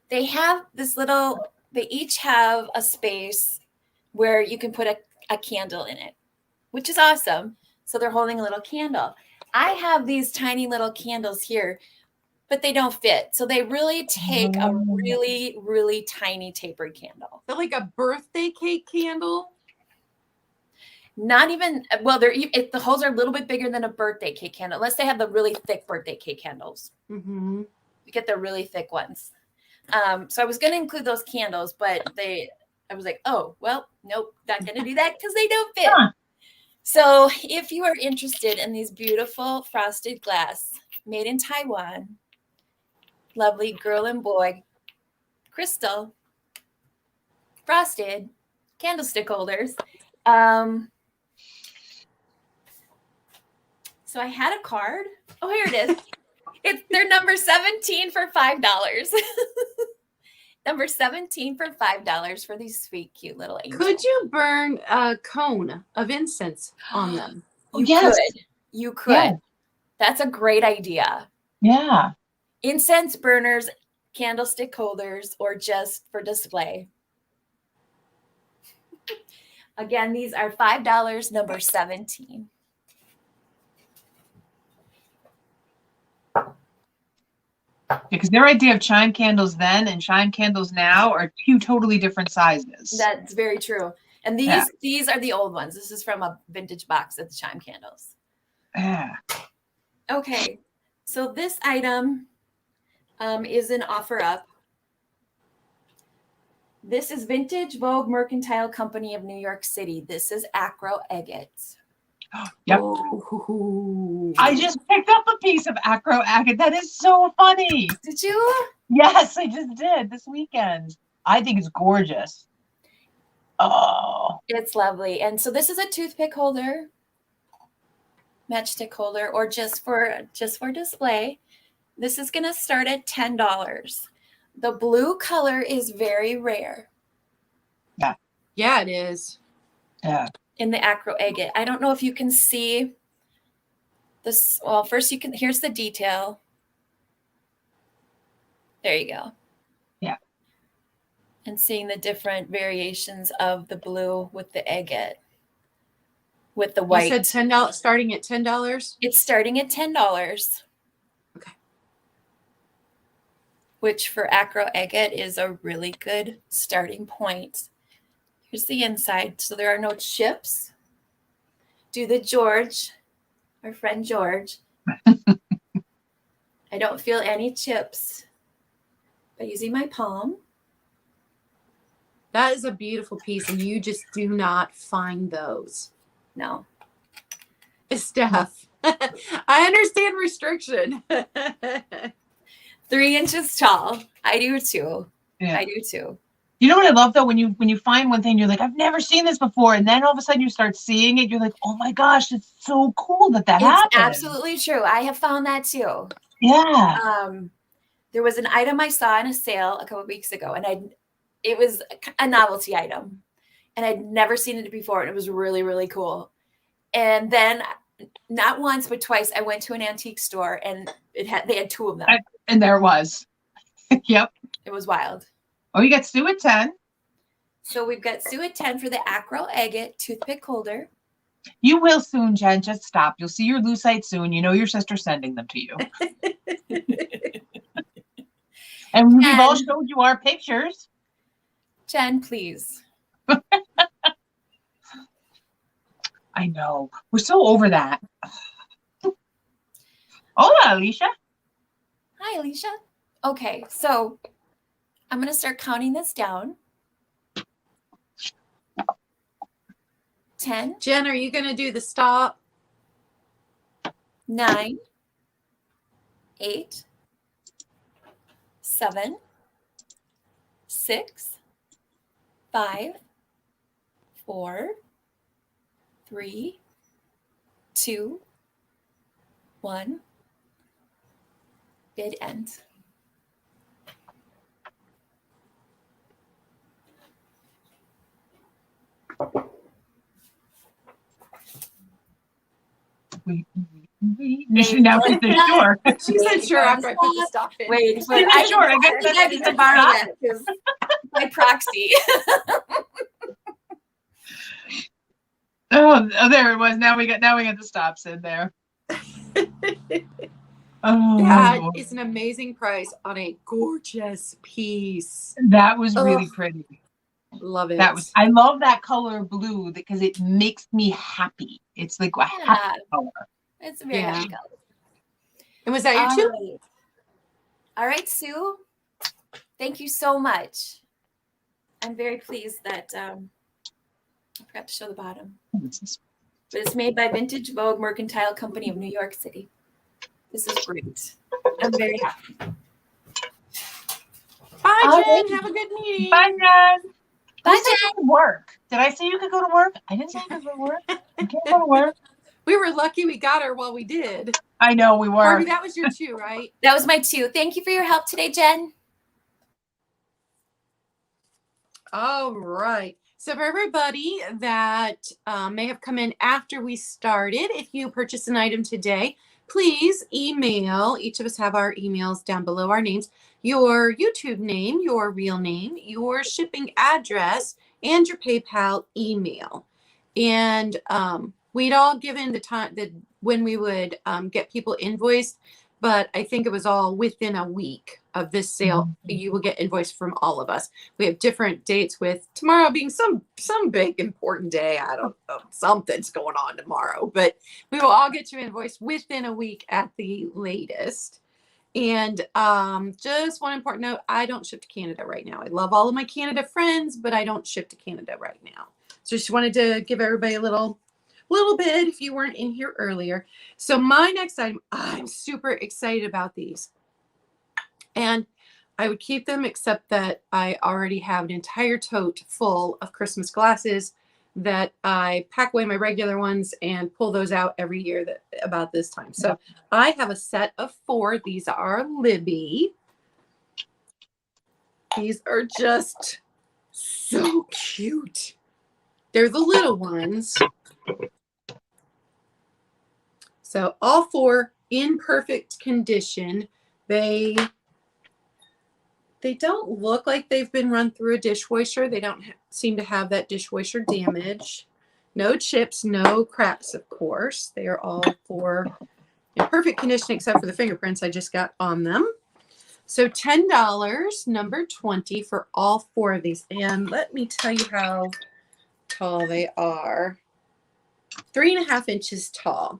They have this little, they each have a space where you can put a candle in it, which is awesome. So they're holding a little candle. I have these tiny little candles here, but they don't fit. So they really take a really, really tiny tapered candle. They're like a birthday cake candle. Not even, well, the holes are a little bit bigger than a birthday cake candle, unless they have the really thick birthday cake candles. Mm-hmm. You get the really thick ones. So I was going to include those candles, but I was like, oh, well, nope, not going to do that because they don't fit. Huh. So if you are interested in these beautiful frosted glass made in Taiwan, lovely girl and boy, crystal, frosted candlestick holders. So I had a card. Oh, here it is. They're number 17 for $5. Number 17 for $5 for these sweet, cute little angels. Could you burn a cone of incense on them? You could. Yeah. That's a great idea. Yeah. Incense burners, candlestick holders, or just for display. Again, these are $5, number 17. Because their idea of chime candles then and chime candles now are two totally different sizes. That's very true. And these are the old ones. This is from a vintage box of the chime candles. Yeah. Okay, so this item is an offer up. This is Vintage Vogue Mercantile Company of New York City. This is acro agate. Yep. Ooh. I just picked up a piece of acro agate. That is so funny. Did you? Yes, I just did this weekend. I think it's gorgeous. Oh. It's lovely. And so this is a toothpick holder, matchstick holder, or just for display. This is going to start at $10. The blue color is very rare. Yeah, it is. Yeah. In the acro agate. I don't know if you can see this. Well, first here's the detail. There you go. Yeah. And seeing the different variations of the blue with the agate, with the white. You said $10, starting at $10? It's starting at $10. Okay. Which for acro agate is a really good starting point. Here's the inside. So there are no chips. Do the George, our friend George. I don't feel any chips by using my palm. That is a beautiful piece, and you just do not find those. No. Steph, I understand restriction. 3 inches tall. I do too. Yeah. I do too. You know what I love though? When you find one thing, you're like, I've never seen this before. And then all of a sudden you start seeing it. You're like, oh my gosh, it's so cool that happened. It's absolutely true. I have found that too. Yeah. There was an item I saw in a sale a couple of weeks ago, and it was a novelty item, and I'd never seen it before, and it was really, really cool. And then not once, but twice, I went to an antique store, and they had 2 of them. And there it was. Yep. It was wild. Oh, you got Sue at 10. So we've got Sue at 10 for the acro agate toothpick holder. You will soon, Jen. Just stop. You'll see your lucite soon. You know your sister's sending them to you. And we've all showed you our pictures. Jen, please. I know. We're so over that. Hola, Alicia. Hi, Alicia. Okay, so I'm going to start counting this down. 10, Jen, are you going to do the stop? 9, 8, 7, 6, 5, 4, 3, 2, 1. Bid end. Wait. Now she said sure. She said sure after I put the stop in. Wait, She said sure. I guess I think I need to borrow that because by proxy. Oh, there it was. Now we got the stops in there. Oh, That Lord. is an amazing price on a gorgeous piece. That was really pretty. Love it. I love that color blue because it makes me happy. It's like a happy color. It's a very happy color. And was that your two? Right. All right, Sue. Thank you so much. I'm very pleased that I forgot to show the bottom. But it's made by Vintage Vogue Mercantile Company of New York City. This is great. I'm very happy. Bye, Jen. Right. Have a good meeting. Bye, Jen. Bye, Jen. Work. Did I say you could go to work? I didn't say you could go to work. You can't go to work. We were lucky we got her while we did. I know we were. Barbie, that was your two, right? That was my two. Thank you for your help today, Jen. All right. So for everybody that may have come in after we started, if you purchase an item today, please email. Each of us have our emails down below our names. Your YouTube name, your real name, your shipping address, and your PayPal email. And we'd all given the time that when we would get people invoiced, but I think it was all within a week of this sale. You will get invoiced from all of us. We have different dates, with tomorrow being some big important day. I don't know, something's going on tomorrow, but we will all get you invoiced within a week at the latest. And just one important note, I don't ship to Canada right now. I love all of my Canada friends, but I don't ship to Canada right now. So just wanted to give everybody a little bit if you weren't in here earlier. So my next item, I'm super excited about these. And I would keep them, except that I already have an entire tote full of Christmas glasses that I pack away my regular ones and pull those out every year about this time. So I have a set of 4. These are Libby. These are just so cute. They're the little ones. So all 4 in perfect condition. They don't look like they've been run through a dishwasher. They don't seem to have that dishwasher damage. No chips, no cracks, of course. They are all 4 in perfect condition except for the fingerprints I just got on them. So $10, number 20 for all 4 of these. And let me tell you how tall they are. 3.5 inches tall.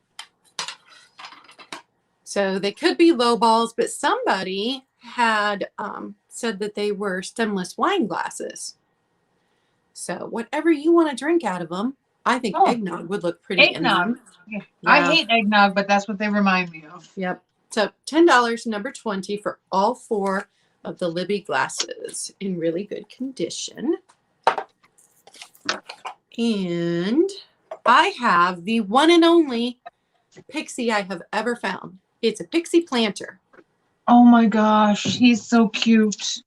So they could be low balls, but somebody had said that they were stemless wine glasses. So whatever you want to drink out of them, I think eggnog would look pretty in them. Yeah. I hate eggnog, but that's what they remind me of. Yep. So $10, number 20 for all 4 of the Libby glasses in really good condition. And I have the one and only pixie I have ever found. It's a pixie planter. Oh my gosh, he's so cute.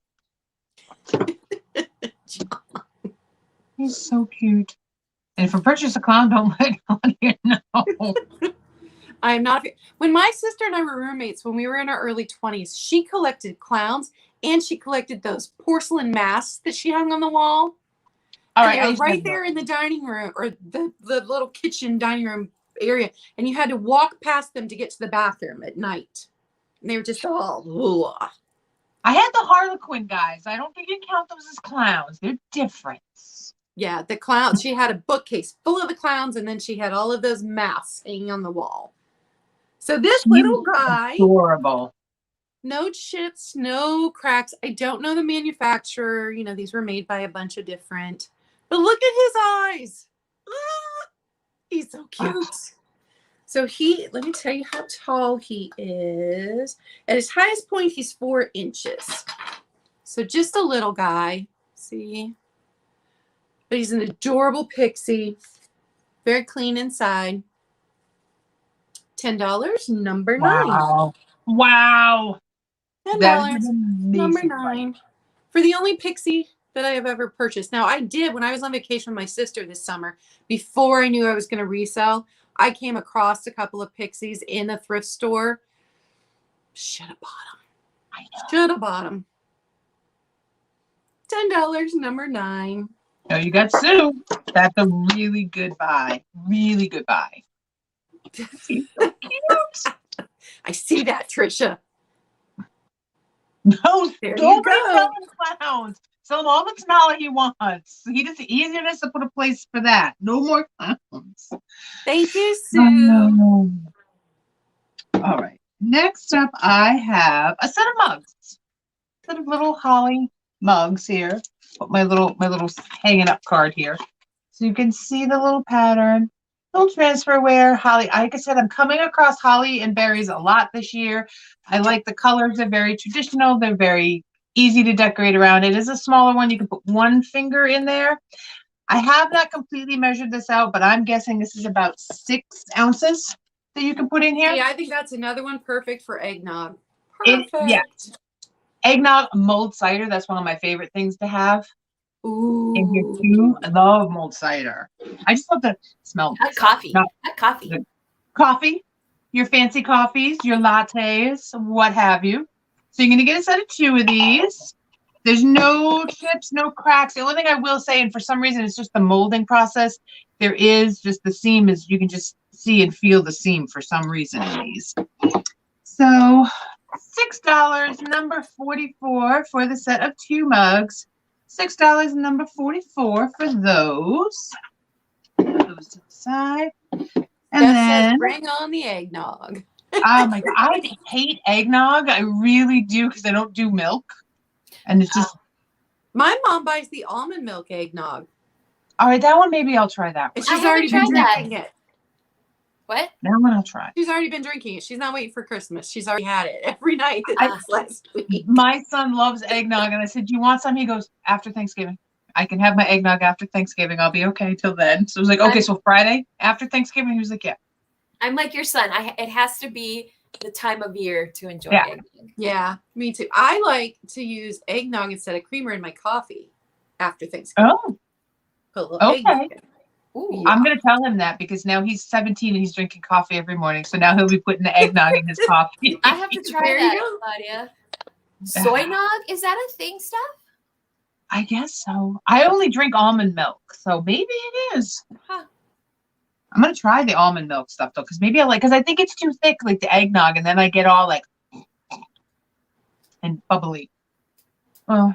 He's so cute. And if I purchase a clown, don't let you know. I'm not. When my sister and I were roommates, when we were in our early 20s, she collected clowns and she collected those porcelain masks that she hung on the wall. All right, right there in the dining room or the little kitchen dining room area, and you had to walk past them to get to the bathroom at night. And they were just all. Ugh. I had the Harlequin guys. I don't think you count those as clowns. They're different. Yeah, the clowns. She had a bookcase full of the clowns, and then she had all of those masks hanging on the wall. So this little guy, adorable. no chips, no cracks. I don't know the manufacturer. You know, these were made by a bunch of different. But look at his eyes. Ah, he's so cute. So let me tell you how tall he is. At his highest point, he's 4 inches. So just a little guy. See? But he's an adorable pixie. Very clean inside. $10, number 9. Wow. $10, number 9. For the only pixie that I have ever purchased. Now, I did, when I was on vacation with my sister this summer, before I knew I was going to resell, I came across a couple of pixies in a thrift store. Should have bought them. I know. Should have bought them. $10, number 9. Oh, you got Sue. That's a really good buy. Really good buy. He's so cute. I see that, Trisha. No, There don't you be go. selling clowns. Sell him all the Tanala he wants. He has to put a place for that. No more clowns. Thank you, Sue. All right. Next up, I have a set of mugs. A set of little holly mugs here. Put my little hanging up card here, so you can see the little pattern. Little transferware, holly. Like I said, I'm coming across holly and berries a lot this year. I like the colors. They're very traditional. They're very easy to decorate around. It is a smaller one. You can put one finger in there. I have not completely measured this out, but I'm guessing this is about 6 ounces that you can put in here. Yeah, I think that's another one perfect for eggnog. Perfect. Yeah. Eggnog, mulled cider. That's one of my favorite things to have. Ooh. In here too. I love mulled cider. I just love the smell. Hot coffee. Hot coffee. Coffee, your fancy coffees, your lattes, what have you. So you're going to get a set of 2 of these. There's no chips, no cracks. The only thing I will say, and for some reason it's just the molding process, there is just the seam is, you can just see and feel the seam for some reason in these. So $6, number 44 for the set of 2 mugs. $6, number 44 for those. Put those to the side. And then says bring on the eggnog. Oh my God, I hate eggnog. I really do, because I don't do milk. And it's just my mom buys the almond milk eggnog. all right, that one maybe I'll try that one. And she's already been drinking it. What? That one I'll try. She's already been drinking it. She's not waiting for Christmas. She's already had it every night this last week. My son loves eggnog, and I said, "Do you want some?" He goes, "After Thanksgiving. I can have my eggnog after Thanksgiving. I'll be okay till then." So I was like, "Okay, so Friday after Thanksgiving." He was like, "Yeah." I'm like your son. It has to be the time of year to enjoy eggnog. Yeah, me too. I like to use eggnog instead of creamer in my coffee after Thanksgiving. Oh, put a little okay. Ooh. I'm going to tell him that, because now he's 17 and he's drinking coffee every morning. So now he'll be putting the eggnog in his coffee. I have to try that, Claudia. Soy nog? Is that a thing, Steph? I guess so. I only drink almond milk, so maybe it is. Huh. I'm going to try the almond milk stuff, though, because maybe because I think it's too thick, like the eggnog, and then I get all like and bubbly. Well,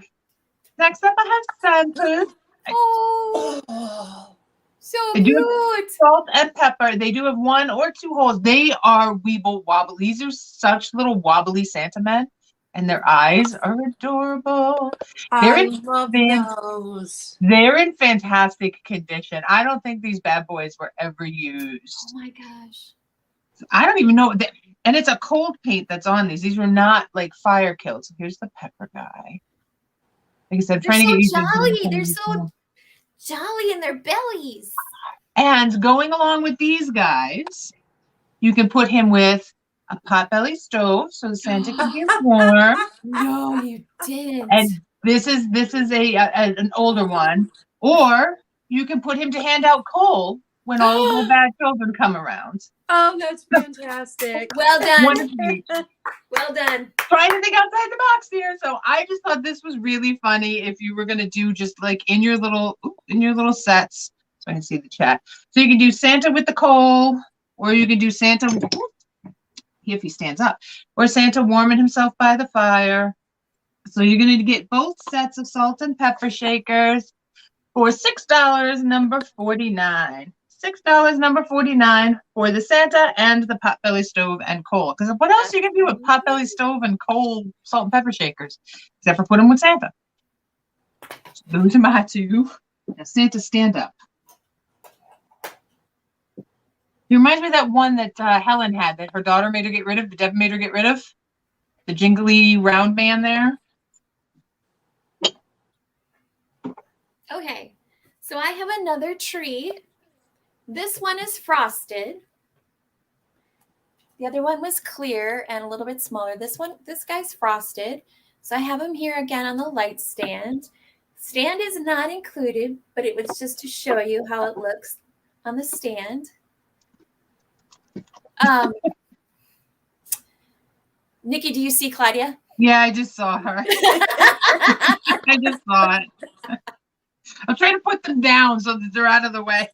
next up I have Santa's. Oh. So They do cute. have salt and pepper. They do have 1 or 2 holes. They are weeble wobbly. These are such little wobbly Santa men, and their eyes are adorable. I love those. They're in fantastic condition. I don't think these bad boys were ever used. Oh my gosh. I don't even know. And it's a cold paint that's on these. These were not like fire killed. So here's the pepper guy. Like I said, They're trying to get used jolly. to They're so jolly in their bellies. And going along with these guys, you can put him with a potbelly stove so the Santa can get warm. No, you didn't. And this is an older one. Or you can put him to hand out coal when all the little bad children come around. Oh, that's fantastic. Well done. One of each. Well done. Trying to think outside the box here. So I just thought this was really funny if you were gonna do just like in your little sets. So I can see the chat. So you can do Santa with the coal, or you can do Santa if he stands up, or Santa warming himself by the fire. So you're gonna get both sets of salt and pepper shakers. for $6, number 49. $6, number 49 for the Santa and the potbelly stove and coal. Because what else are you gonna do with potbelly stove and coal, salt and pepper shakers, except for put them with Santa? So those are my two. Now Santa, stand up. He reminds me of that one that Helen had that her daughter made her get rid of. The Deb made her get rid of the jingly round man there. Okay, so I have another tree. This one is frosted. The other one was clear and a little bit smaller. This guy's frosted. So I have him here again on the light stand. Stand is not included, but it was just to show you how it looks on the stand. Nikki, do you see Claudia? Yeah, I just saw her. I just saw it. I'm trying to put them down so that they're out of the way.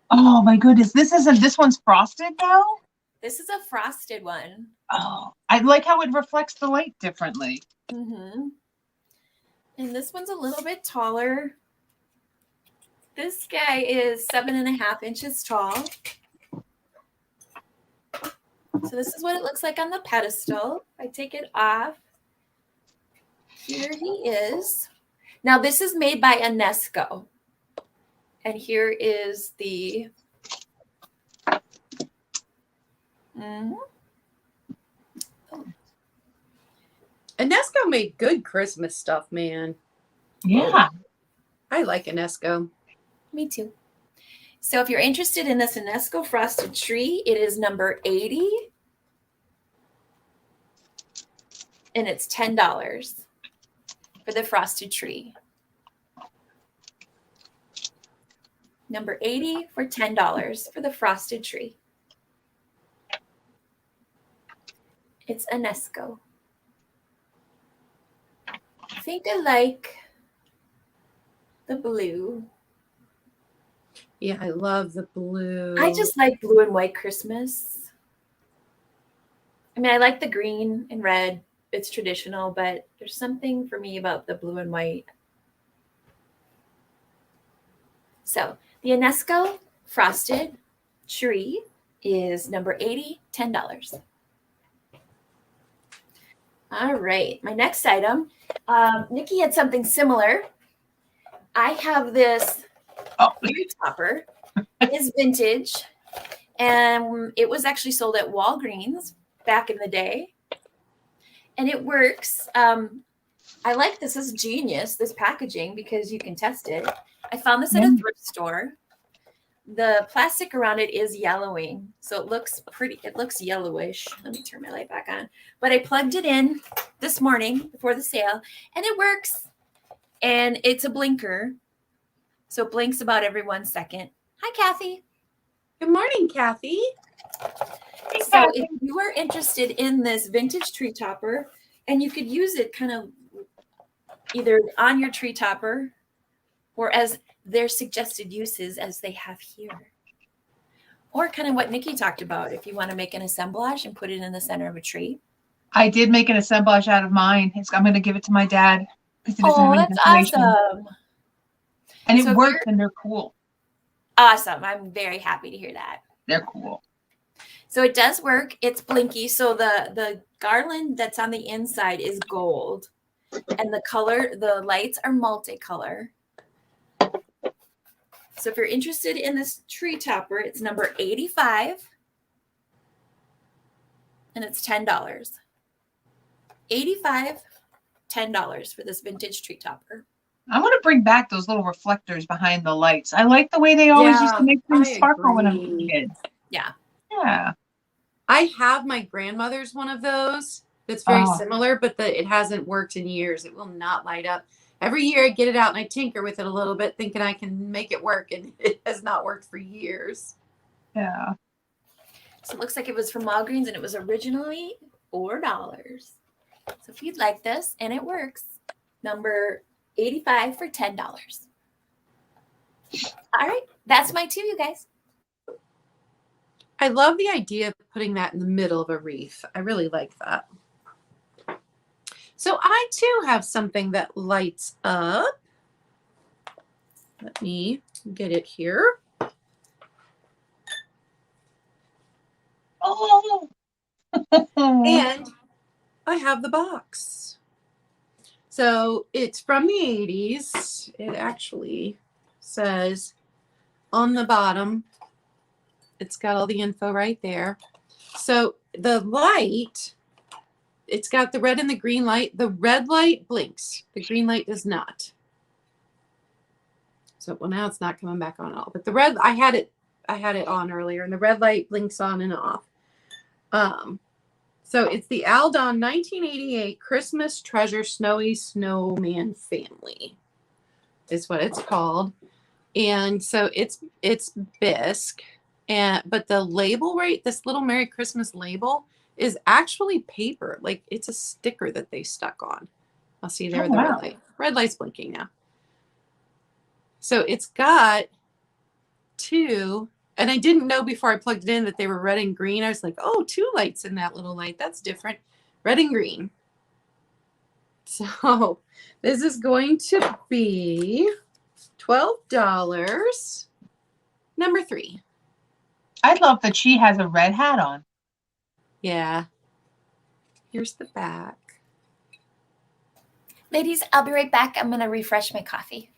Oh my goodness. This one's frosted now? This is a frosted one. Oh, I like how it reflects the light differently. Mm-hmm. And this one's a little bit taller. This guy is 7.5 inches tall. So this is what it looks like on the pedestal. I take it off. Here he is. Now this is made by Unesco. And here is the Unesco made good Christmas stuff, man. Yeah. I like Unesco. Me too. So if you're interested in this Unesco frosted tree, it is number 80. And it's $10 for the frosted tree. Number 80 for $10 for the frosted tree. It's Unesco. I think I like the blue. Yeah, I love the blue. I just like blue and white Christmas. I mean, I like the green and red. It's traditional, but there's something for me about the blue and white. So the Unesco frosted tree is number 80, $10. All right, my next item. Nikki had something similar. I have this tree topper. It is vintage, and it was actually sold at Walgreens back in the day. And it works. I like this. This is genius, this packaging, because you can test it. I found this at a thrift store. The plastic around it is yellowing, so it looks pretty. It looks yellowish. Let me turn my light back on. But I plugged it in this morning before the sale, and it works. And it's a blinker, so it blinks about every 1 second. Hi, Kathy. Good morning, Kathy. So if you are interested in this vintage tree topper, and you could use it kind of either on your tree topper or as their suggested uses as they have here, or kind of what Nikki talked about, if you want to make an assemblage and put it in the center of a tree. I did make an assemblage out of mine. I'm going to give it to my dad. Oh, that's awesome. And it works, and they're cool. Awesome. I'm very happy to hear that. They're cool. So it does work. It's blinky. So the garland that's on the inside is gold. And the lights are multicolor. So if you're interested in this tree topper, it's number 85. And it's $10. 85, $10 for this vintage tree topper. I want to bring back those little reflectors behind the lights. I like the way they always used to make things sparkle when I was a kid. Yeah. Yeah. I have my grandmother's one of those that's very similar, but it hasn't worked in years. It will not light up. Every year I get it out and I tinker with it a little bit thinking I can make it work, and it has not worked for years. Yeah. So it looks like it was from Walgreens, and it was originally $4. So if you'd like this, and it works, number 85 for $10. All right, that's my two, you guys. I love the idea of putting that in the middle of a wreath. I really like that. So I too have something that lights up. Let me get it here. Oh. And I have the box. So it's from the 80s. It actually says on the bottom, it's got all the info right there. So the light, it's got the red and the green light. The red light blinks. The green light does not. So well, now it's not coming back on at all. But the red, I had it on earlier, and the red light blinks on and off. So it's the Aldon 1988 Christmas Treasure Snowy Snowman Family is what it's called. And so it's bisque. But the label, right, this little Merry Christmas label is actually paper. Like it's a sticker that they stuck on. I'll see there the red light. Red light's blinking now. So it's got two, and I didn't know before I plugged it in that they were red and green. I was like, oh, 2 lights in that little light. That's different. Red and green. So this is going to be $12. Number 3. I love that she has a red hat on. Yeah. Here's the back. Ladies, I'll be right back. I'm going to refresh my coffee.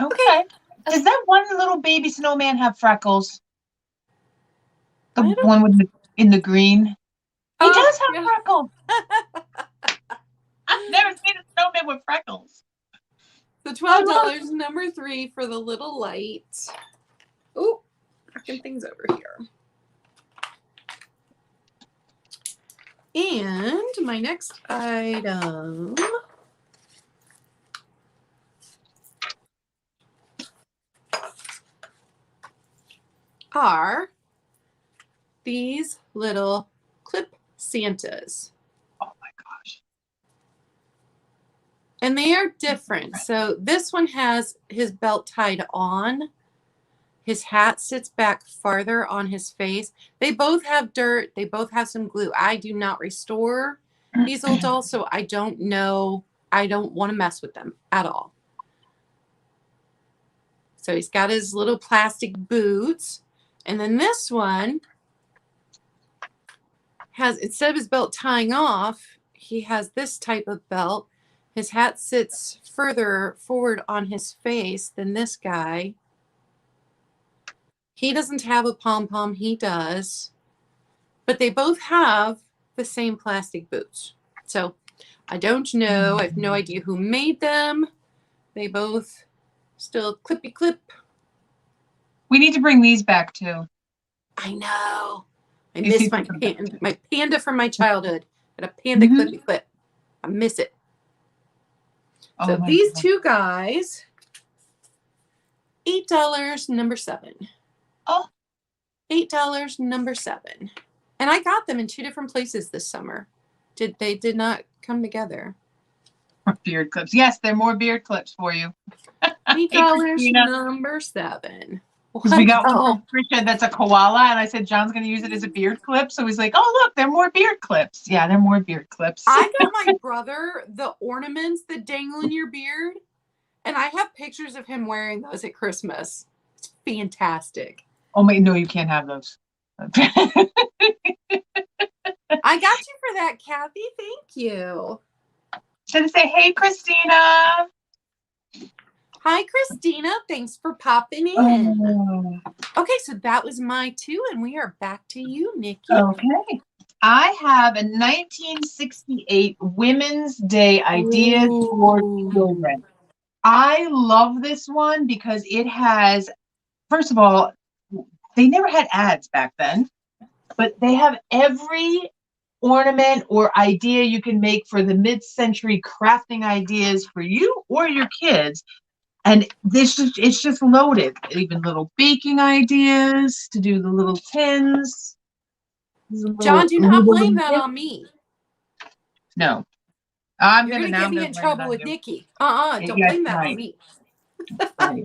Okay. Does that one little baby snowman have freckles? The one with in the green? He does have freckles. I've never seen a snowman with freckles. The $12, number 3 for the little light. Oh, knocking things over here. And my next item are these little clip Santas. Oh my gosh. And they are different. So this one has his belt tied on. His hat sits back farther on his face. They both have dirt. They both have some glue. I do not restore these old dolls, so I don't know. I don't want to mess with them at all. So he's got his little plastic boots. And then this one has, instead of his belt tying off, he has this type of belt. His hat sits further forward on his face than this guy. He doesn't have a pom-pom. He does. But they both have the same plastic boots. So I don't know. I have no idea who made them. They both still clippy clip. We need to bring these back too. I know. I miss my panda from my childhood. And a panda clippy clip. I miss it. So these two guys, $8, number 7. Oh. $8, number 7. And I got them in 2 different places this summer. They did not come together. Beard clips. Yes, they're more beard clips for you. $8, number 7. Because we got one from Trisha that's a koala, and I said John's going to use it as a beard clip. So he's like, "Oh, look, they're more beard clips." Yeah, they're more beard clips. I got my brother the ornaments that dangle in your beard, and I have pictures of him wearing those at Christmas. It's fantastic. Oh my, no, you can't have those. I got you for that, Kathy. Thank you. Should I say, "Hey, Christina"? Hi, Christina. Thanks for popping in. Okay, so that was my 2, and we are back to you, Nikki. Okay. I have a 1968 Women's Day Ideas for Children. I love this one because it has, first of all, they never had ads back then, but they have every ornament or idea you can make for the mid-century crafting ideas for you or your kids. And it's just loaded. Even little baking ideas to do the little tins. John, do not blame that on me. No. You're going to get me in trouble with Nikki. Don't blame that on me. Right.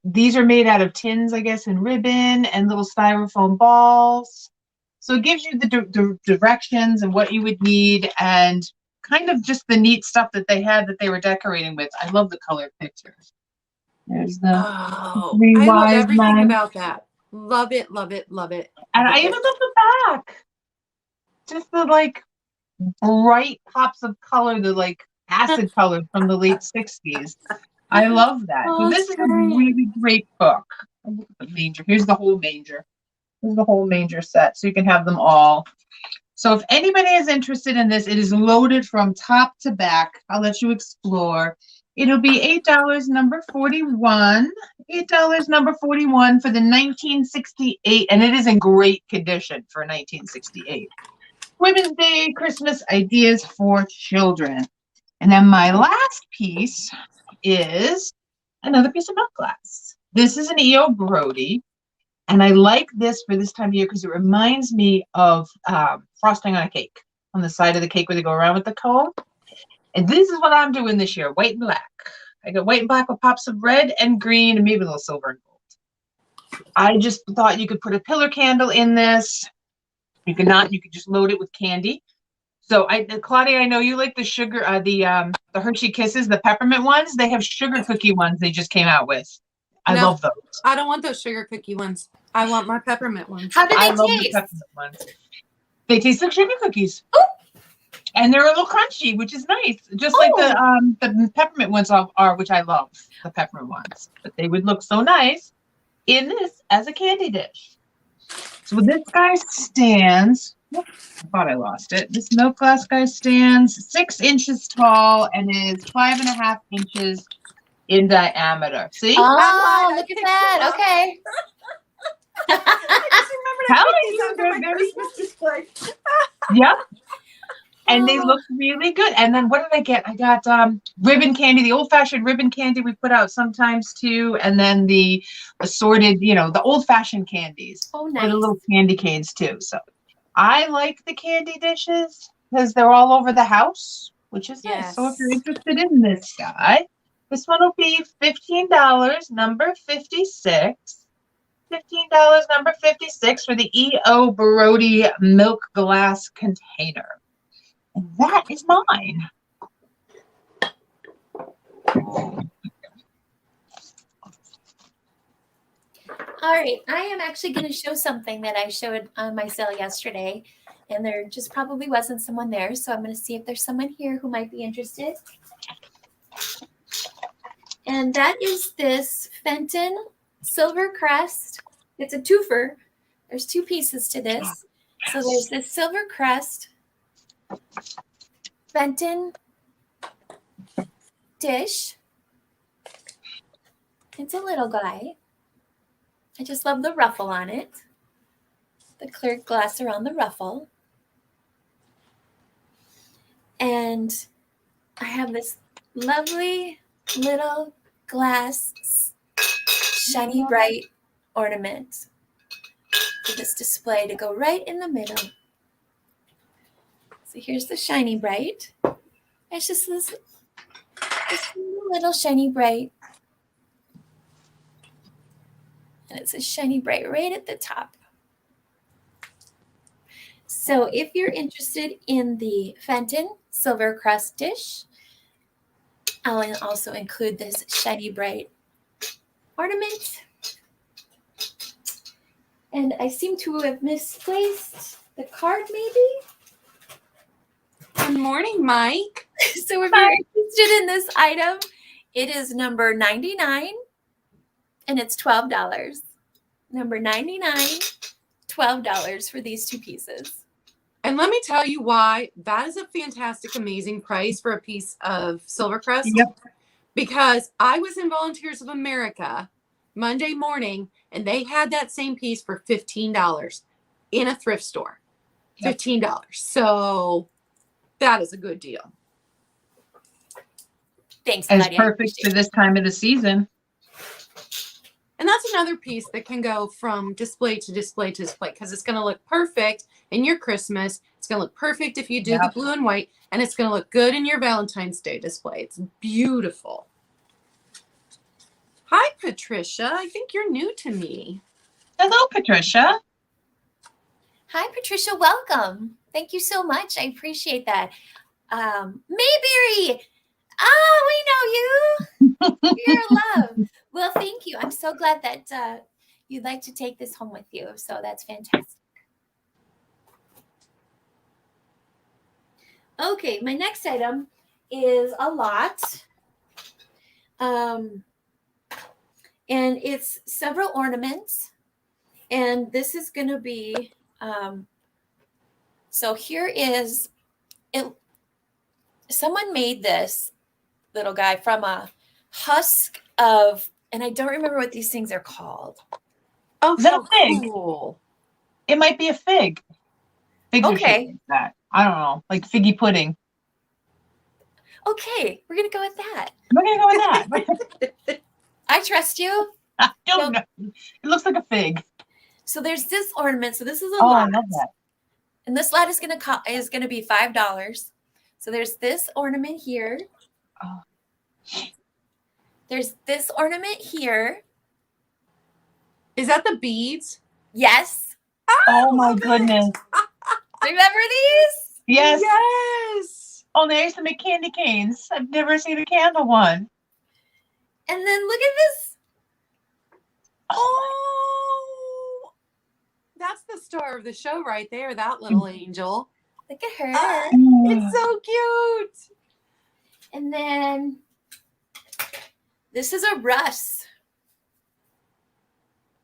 These are made out of tins, I guess, and ribbon and little styrofoam balls. So it gives you the directions and what you would need and kind of just the neat stuff that they had that they were decorating with. I love the color pictures. There's the Oh, three I love wise everything men. about that. Love it, love it, love it. And love I it. even love the back. Just the like bright pops of color, the like acid color from the late 60s. I love that. So Oh, this it's is a great. really great book. Look at the manger. Here's the whole manger. Here's the whole manger set. So you can have them all. So if anybody is interested in this, it is loaded from top to back. I'll let you explore. It'll be $8, number 41. $8, number 41 for the 1968, and it is in great condition for 1968. Women's Day Christmas ideas for children. And then my last piece is another piece of milk glass. This is an E.O. Brody. And I like this for this time of year because it reminds me of frosting on a cake, on the side of the cake where they go around with the cone. And this is what I'm doing this year, white and black. I got white and black with pops of red and green and maybe a little silver and gold. I just thought you could put a pillar candle in this. You could not, you could just load it with candy. So Claudia, I know you like the sugar, the Hershey Kisses, the peppermint ones. They have sugar cookie ones they just came out with. I No, love those. I don't want those sugar cookie ones. I want my peppermint ones. How do I they love the taste? peppermint ones. They taste like sugar cookies. And they're a little crunchy, which is nice. Just like the peppermint ones are, which I love, the peppermint ones. But they would look so nice in this as a candy dish. So this guy stands, I thought I lost it. This milk glass guy stands 6 inches tall and is 5.5 inches in diameter. See? Oh, I look at picked that. them up. Okay. I just remembered I Telling picked these you, up for they're my very Christmas display. Yep. And they Oh. look really good. And then what did I get? I got ribbon candy, the old-fashioned ribbon candy we put out sometimes too. And then the assorted, the old-fashioned candies. Oh, Or nice. the little candy canes too. So I like the candy dishes because they're all over the house, which is nice. So if you're Yes. interested in this guy, this one will be $15, number 56. $15, number 56 for the E.O. Brody milk glass container. And that is mine. All right, I am actually going to show something that I showed on my sale yesterday, and there just probably wasn't someone there, so I'm going to see if there's someone here who might be interested. And that is this Fenton Silver Crest. It's a twofer. There's 2 pieces to this. So there's this Silver Crest Fenton dish. It's a little guy. I just love the ruffle on it. The clear glass around the ruffle. And I have this lovely little glass shiny bright ornament for this display to go right in the middle. So here's the shiny bright. It's just this little shiny bright. And it's a shiny bright right at the top. So if you're interested in the Fenton Silver Crest dish, I'll also include this shiny bright ornament. And I seem to have misplaced the card maybe. Good morning, Mike. So if you're interested in this item, it is number 99 and it's $12. Number 99, $12 for these 2 pieces. And let me tell you why that is a fantastic, amazing price for a piece of Silvercrest. Yep. Because I was in Volunteers of America Monday morning, and they had that same piece for $15 in a thrift store. Yep. $15. So that is a good deal. Thanks, And Claudia. it's perfect for this time of the season. And that's another piece that can go from display to display to display because it's going to look perfect in your Christmas. It's going to look perfect if you do the blue and white, and it's going to look good in your Valentine's Day display. It's beautiful. Hi, Patricia. I think you're new to me. Hello, Patricia. Hi, Patricia. Welcome. Thank you so much. I appreciate that. Mayberry. Oh, we know you. You're love. Well, thank you. I'm so glad that you'd like to take this home with you. So that's fantastic. Okay, my next item is a lot. And it's several ornaments. And this is going to be, so here is, it. Someone made this little guy from a husk of, and I don't remember what these things are called. Oh, Is that a how fig? cool. It might be a fig. Figs are Okay. shaped like that. I don't know, like figgy pudding. Okay, we're going to go with that. We're gonna go with that. I trust you. I don't know. It looks like a fig. So there's this ornament. So this is a Oh, lot. I love that. And this lot is going to be $5. So there's this ornament here. Oh. There's this ornament here. Is that the beads? Yes. Oh my goodness. Remember these? Yes. Yes. Oh, they used to make candy canes. I've never seen a candle one. And then look at this. Oh, that's the star of the show right there, that little angel. Look at her. It's so cute. And then this is a Russ.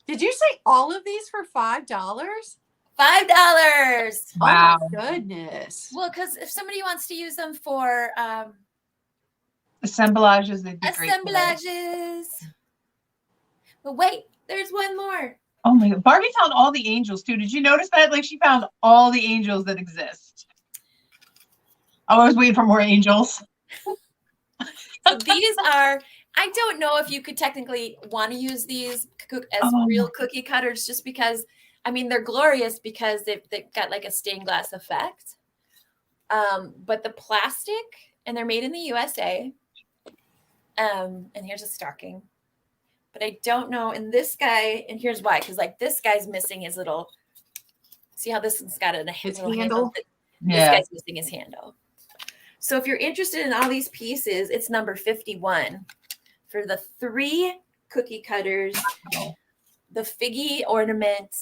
Did you say all of these for $5? $5. Wow. Oh my goodness. Well, because if somebody wants to use them for Assemblages, they'd be great. for that. assemblages. But wait, there's one more. Oh my God. Barbie found all the angels too. Did you notice that? Like she found all the angels that exist. I was waiting for more angels. So these are, I don't know if you could technically want to use these as real cookie cutters just because, I mean, they're glorious because they've got like a stained glass effect. But the plastic, and they're made in the USA. And here's a stocking. But I don't know. And this guy, and here's why, because like this guy's missing his little, see how this one's got his little handle? This guy's missing his handle. So if you're interested in all these pieces, it's number 51 for the 3 cookie cutters, the figgy ornament,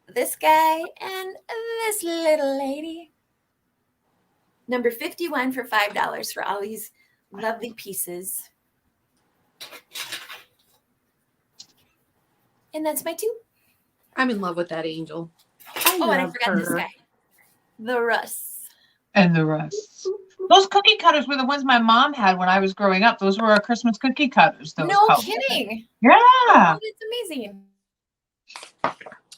this guy, and this little lady. Number 51 for $5 for all these lovely pieces. And that's my 2. I'm in love with that angel. And I forgot this guy. The Russ. And the rest. Those cookie cutters were the ones my mom had when I was growing up. Those were our Christmas cookie cutters. Those No colors. kidding. Yeah. Oh, that's amazing.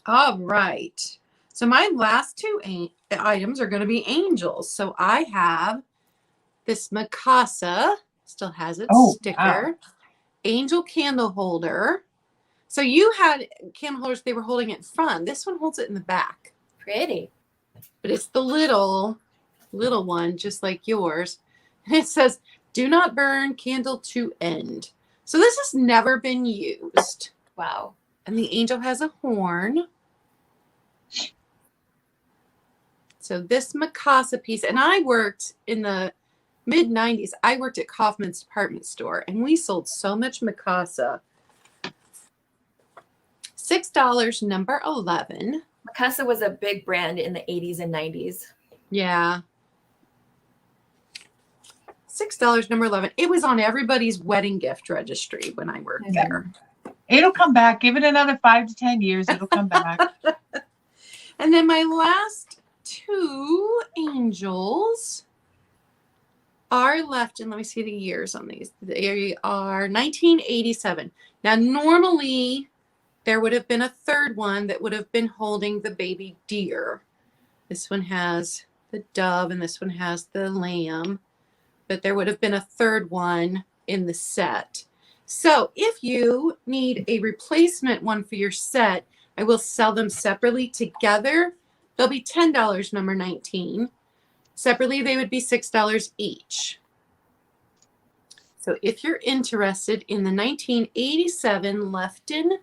All right. So my last 2 items are going to be angels. So I have this Mikasa, still has its sticker, wow. angel candle holder. So you had candle holders, they were holding it in front. This one holds it in the back. Pretty. But it's the little one, just like yours. And it says, do not burn candle to end. So this has never been used. Wow. And the angel has a horn. So this Mikasa piece, and I worked in the mid-90s. I worked at Kaufman's department store, and we sold so much Mikasa. $6, number 11. Mikasa was a big brand in the 80s and 90s. Yeah. $6, number 11. It was on everybody's wedding gift registry when I worked there. It'll come back. Give it another 5 to 10 years. It'll come back. And then my last 2 angels are left in, let me see the years on these. They are 1987. Now, normally there would have been a third one that would have been holding the baby deer. This one has the dove and this one has the lamb, but there would have been a third one in the set. So if you need a replacement one for your set, I will sell them separately. Together, they'll be $10, number 19. Separately, they would be $6 each. So if you're interested in the 1987 Lefton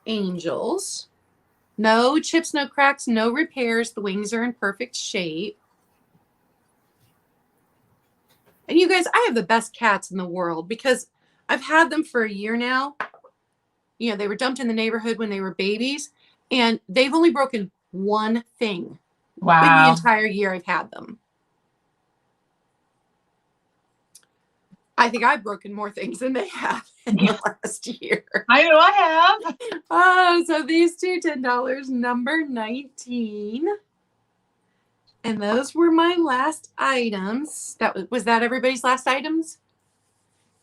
Angels, No chips, no cracks, no repairs. The wings are in perfect shape. And you guys, I have the best cats in the world because I've had them for a year now. You know, they were dumped in the neighborhood when they were babies, and they've only broken one thing in the Wow. entire year I've had them. I think I've broken more things than they have in the last year. I know I have. Oh, so these two $10, number 19. And those were my last items. Was that everybody's last items?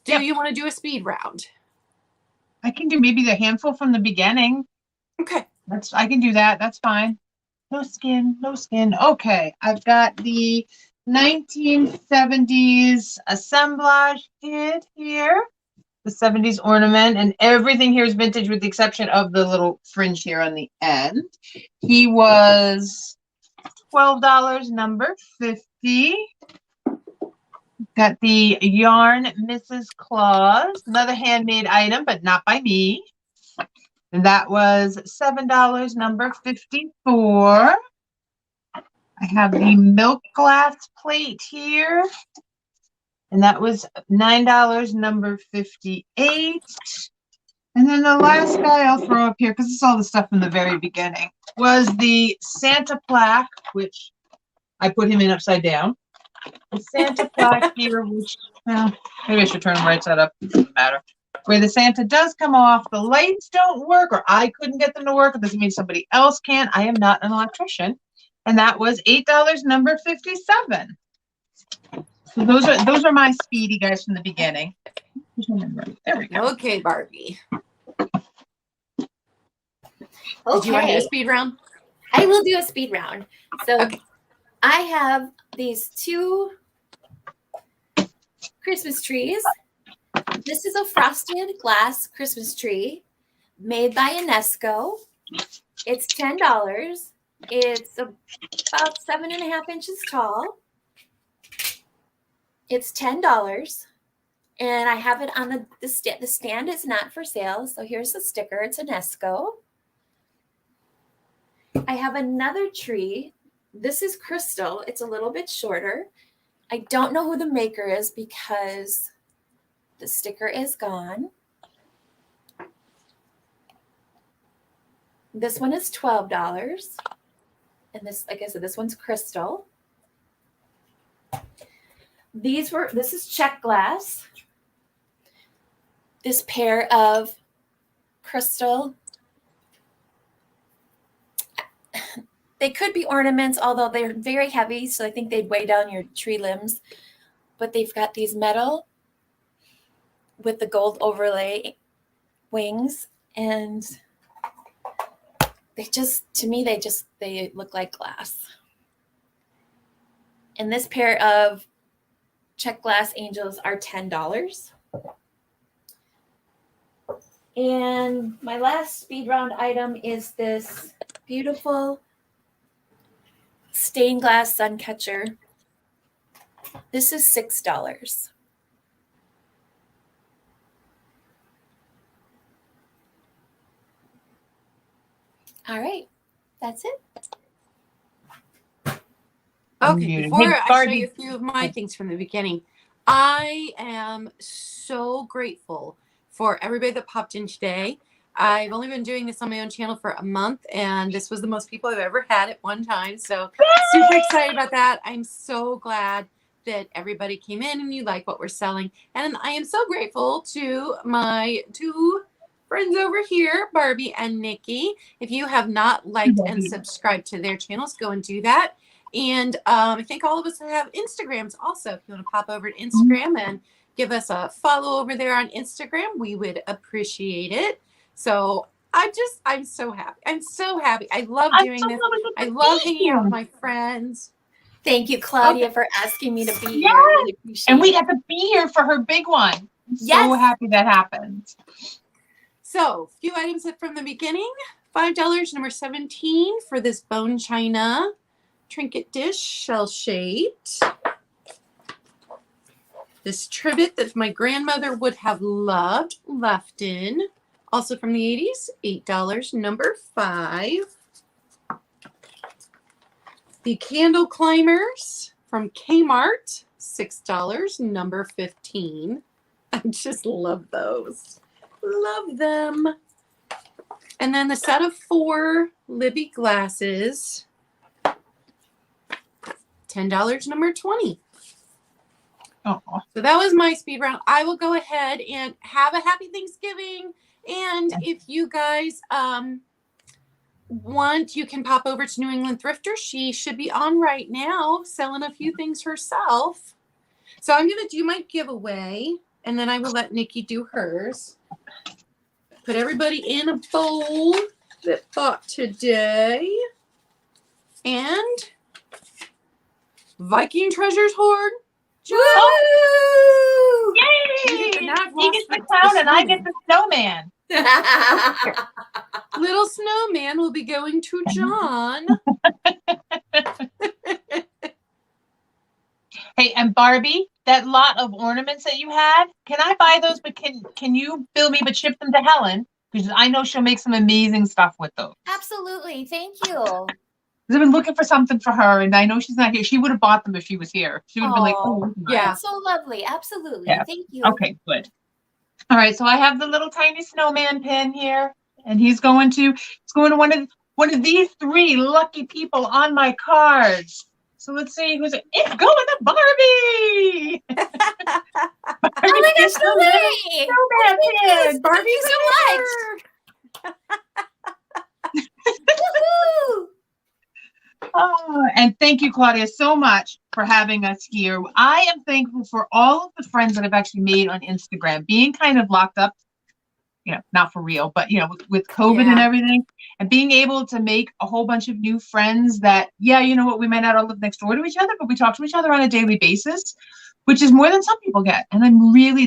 Do Yep. you want to do a speed round? I can do maybe the handful from the beginning. Okay. I can do that. That's fine. No skin, no skin. Okay, I've got the 1970s assemblage kit here. The 70s ornament, and everything here is vintage with the exception of the little fringe here on the end. He was $12, number 50. Got the yarn Mrs. Claus, another handmade item, but not by me. And that was $7, number 54. I have the milk glass plate here. And that was $9, number 58. And then the last guy I'll throw up here, because it's all the stuff from the very beginning, was the Santa Plaque, which I put him in upside down. The Santa Plaque here, which, well, maybe I should turn him right side up. It doesn't matter. Where the Santa does come off, the lights don't work, or I couldn't get them to work. It doesn't mean somebody else can. I am not an electrician. And that was $8, number 57. So those are my speedy guys from the beginning. There we go. Okay, Barbie. Okay. Did you want to do a speed round? I will do a speed round. So Okay. I have these two Christmas trees. This is a frosted glass Christmas tree made by Unesco. It's $10. It's about 7.5 inches tall. It's $10. And I have it on the stand. The stand is not for sale. So here's the sticker. It's Unesco. I have another tree. This is crystal. It's a little bit shorter. I don't know who the maker is because the sticker is gone. This one is $12. And this, like I said, this one's crystal. This is Czech glass. This pair of crystal. They could be ornaments, although they're very heavy, so I think they'd weigh down your tree limbs. But they've got these metal with the gold overlay wings, and to me, they look like glass. And this pair of Czech glass angels are $10. And my last speed round item is this beautiful stained glass sun catcher. This is $6. All right, that's it. Okay, before Hey, I show Barbie. you a few of my things from the beginning, I am so grateful for everybody that popped in today. I've only been doing this on my own channel for a month, and this was the most people I've ever had at one time. So super excited about that. I'm so glad that everybody came in and you like what we're selling. And I am so grateful to my two friends over here, Barbie and Nikki. If you have not liked and subscribed to their channels, go and do that. And I think all of us have Instagrams also. If you want to pop over to Instagram and give us a follow over there on Instagram, we would appreciate it. So I'm so happy. I'm so happy. I love doing this. I love hanging out with my friends. Thank you, Claudia, for asking me to be here. Yeah. I really appreciate And we it. got to be here for her big one. I'm so Yes. happy that happened. So, few items from the beginning. $5, number 17 for this bone china trinket dish, shell-shaped. This trivet that my grandmother would have loved, left in. Also from the 80s, $8, number 5. the candle climbers from Kmart, $6, number 15. I just love those. Love them. And then the set of 4 Libby glasses, $10, number 20. Oh, So that was my speed round. I will go ahead and have a happy Thanksgiving. And if you guys want, you can pop over to New England Thrifter. She should be on right now selling a few things herself. So I'm going to do my giveaway, and then I will let Nikki do hers. Put everybody in a bowl that bought today. And Viking Treasures Hoard. Woo! yay! You get the nap He gets the lost clown with and I get the snowman. Little snowman will be going to John. Hey, and Barbie, that lot of ornaments that you had, can I buy those? But can you bill me but ship them to Helen? Because I know she'll make some amazing stuff with those. Absolutely. Thank you. 'Cause I've been looking for something for her, and I know she's not here. She would have bought them if she was here. She would have been like, Oh, "Oh, yeah. That's so lovely. Absolutely. Yeah. Thank you. okay, good." All right, so I have the little tiny snowman pin here, and he's going to one of these 3 lucky people on my cards. So let's see who's it. It's going to Barbie. Oh my gosh, no way. Snowman pin. Thank you so much. Woohoo! Oh, and thank you, Claudia, so much for having us here. I am thankful for all of the friends that I've actually made on Instagram, being kind of locked up, not for real, but, with COVID and Yeah. everything, and being able to make a whole bunch of new friends that, you know what, we might not all live next door to each other, but we talk to each other on a daily basis, which is more than some people get. And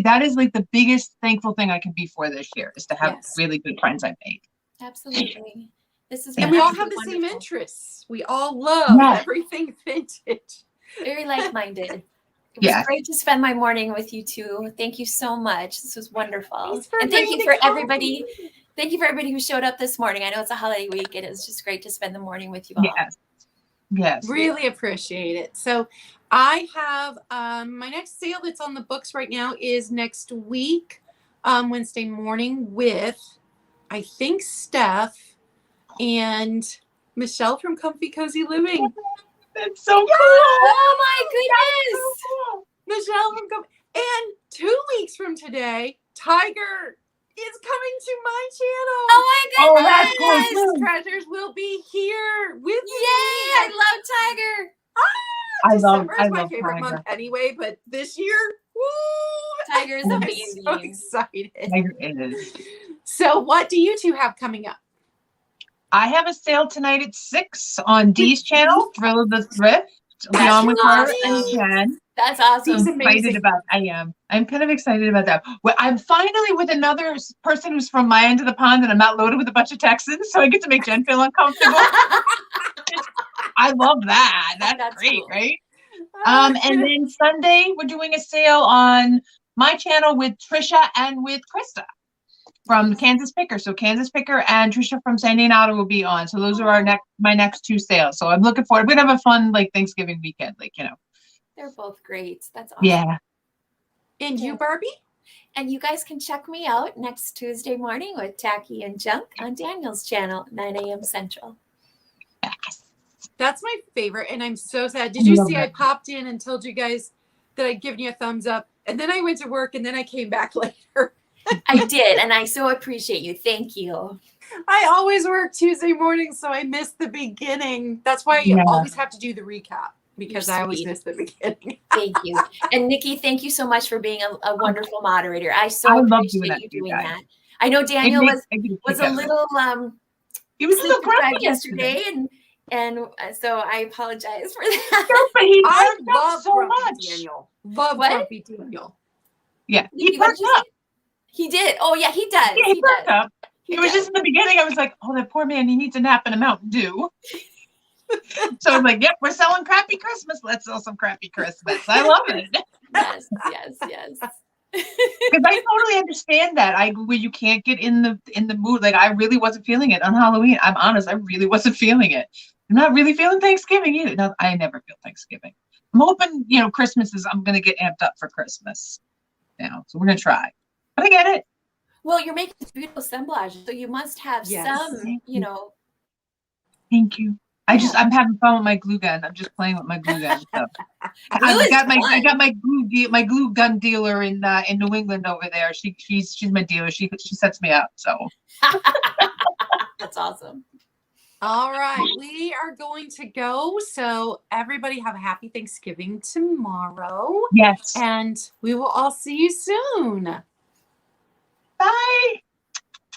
that is like the biggest thankful thing I can be for this year, is to have Yes. really good friends I've made. Absolutely. This is And we all absolutely have the same wonderful. interests. We all love Yeah. everything vintage. Very like-minded. It was Yeah. great to spend my morning with you two. Thank you so much. This was wonderful. Thanks for And thank you bringing for the everybody. coffee. Thank you for everybody who showed up this morning. I know it's a holiday week, and it was just great to spend the morning with you all. Yes. Really appreciate it. So I have my next sale that's on the books right now is next week, Wednesday morning, with I think Steph and Michelle from Comfy Cozy Living. That's so cool. Oh my goodness. Cool. Michelle from Comfy. And 2 weeks from today, Tiger is coming to my channel. Oh my Oh, goodness. that's cool, Yes, too. Treasures will be here with me. Yay. I love Tiger. December I is my love favorite Tiger. month anyway, but this year, woo! Tiger is I'm amazing. so excited. Tiger is. So what do you two have coming up? I have a sale tonight at 6 on Dee's channel, Thrill of the Thrift. I'll be on with her and awesome. Jen. That's awesome. Dee's I'm excited amazing. about. I am. I'm kind of excited about that. Well, I'm finally with another person who's from my end of the pond, and I'm not loaded with a bunch of Texans, so I get to make Jen feel uncomfortable. I love that. That's great, cool. right? And then Sunday we're doing a sale on my channel with Trisha and with Krista from Kansas Picker. So Kansas Picker and Trisha from San Diego will be on. So those are my next 2 sales. So I'm looking forward. We're gonna have a fun Thanksgiving weekend, They're both great. That's awesome. Yeah. And you, Barbie? And you guys can check me out next Tuesday morning with Tacky and Junk on Daniel's channel, 9 a.m. Central. That's my favorite, and I'm so sad. Did I you love see I that. popped in and told you guys that I'd given you a thumbs up, and then I went to work, and then I came back later. I did, and I so appreciate you. Thank you. I always work Tuesday mornings, so I missed the beginning. That's why Yeah. I always have to do the recap, because You're I always sweet. miss the beginning. Thank you. And Nikki, thank you so much for being a wonderful moderator. I so I love appreciate doing that you for you doing guys. that. I know Daniel was a little. little He was a little sleep-deprived grumpy yesterday, and so I apologize for that. But he I perked up love so Grumpy much. Daniel. Love What? Grumpy Daniel. Yeah, he Nikki, what perked did you up. say? He did. Oh yeah, he does. Yeah, he perked does. up. He It was does. just in the beginning. I was like, "Oh, that poor man. He needs a nap and a Mountain Dew." So I was like, "Yep, we're selling crappy Christmas. Let's sell some crappy Christmas." I love it Yes. because I totally understand that. Where you can't get in the mood. Like I really wasn't feeling it on Halloween. I'm honest. I really wasn't feeling it. I'm not really feeling Thanksgiving either. No, I never feel Thanksgiving. I'm hoping, Christmas I'm going to get amped up for Christmas now. So we're going to try. But I get it. Well, you're making this beautiful assemblage, so you must have some, Thank you. I'm having fun with my glue gun. I'm just playing with my glue gun. So. I got my glue gun dealer in New England over there. She's my dealer. She sets me up. So that's awesome. All right, we are going to go. So everybody have a happy Thanksgiving tomorrow. Yes. And we will all see you soon. Bye.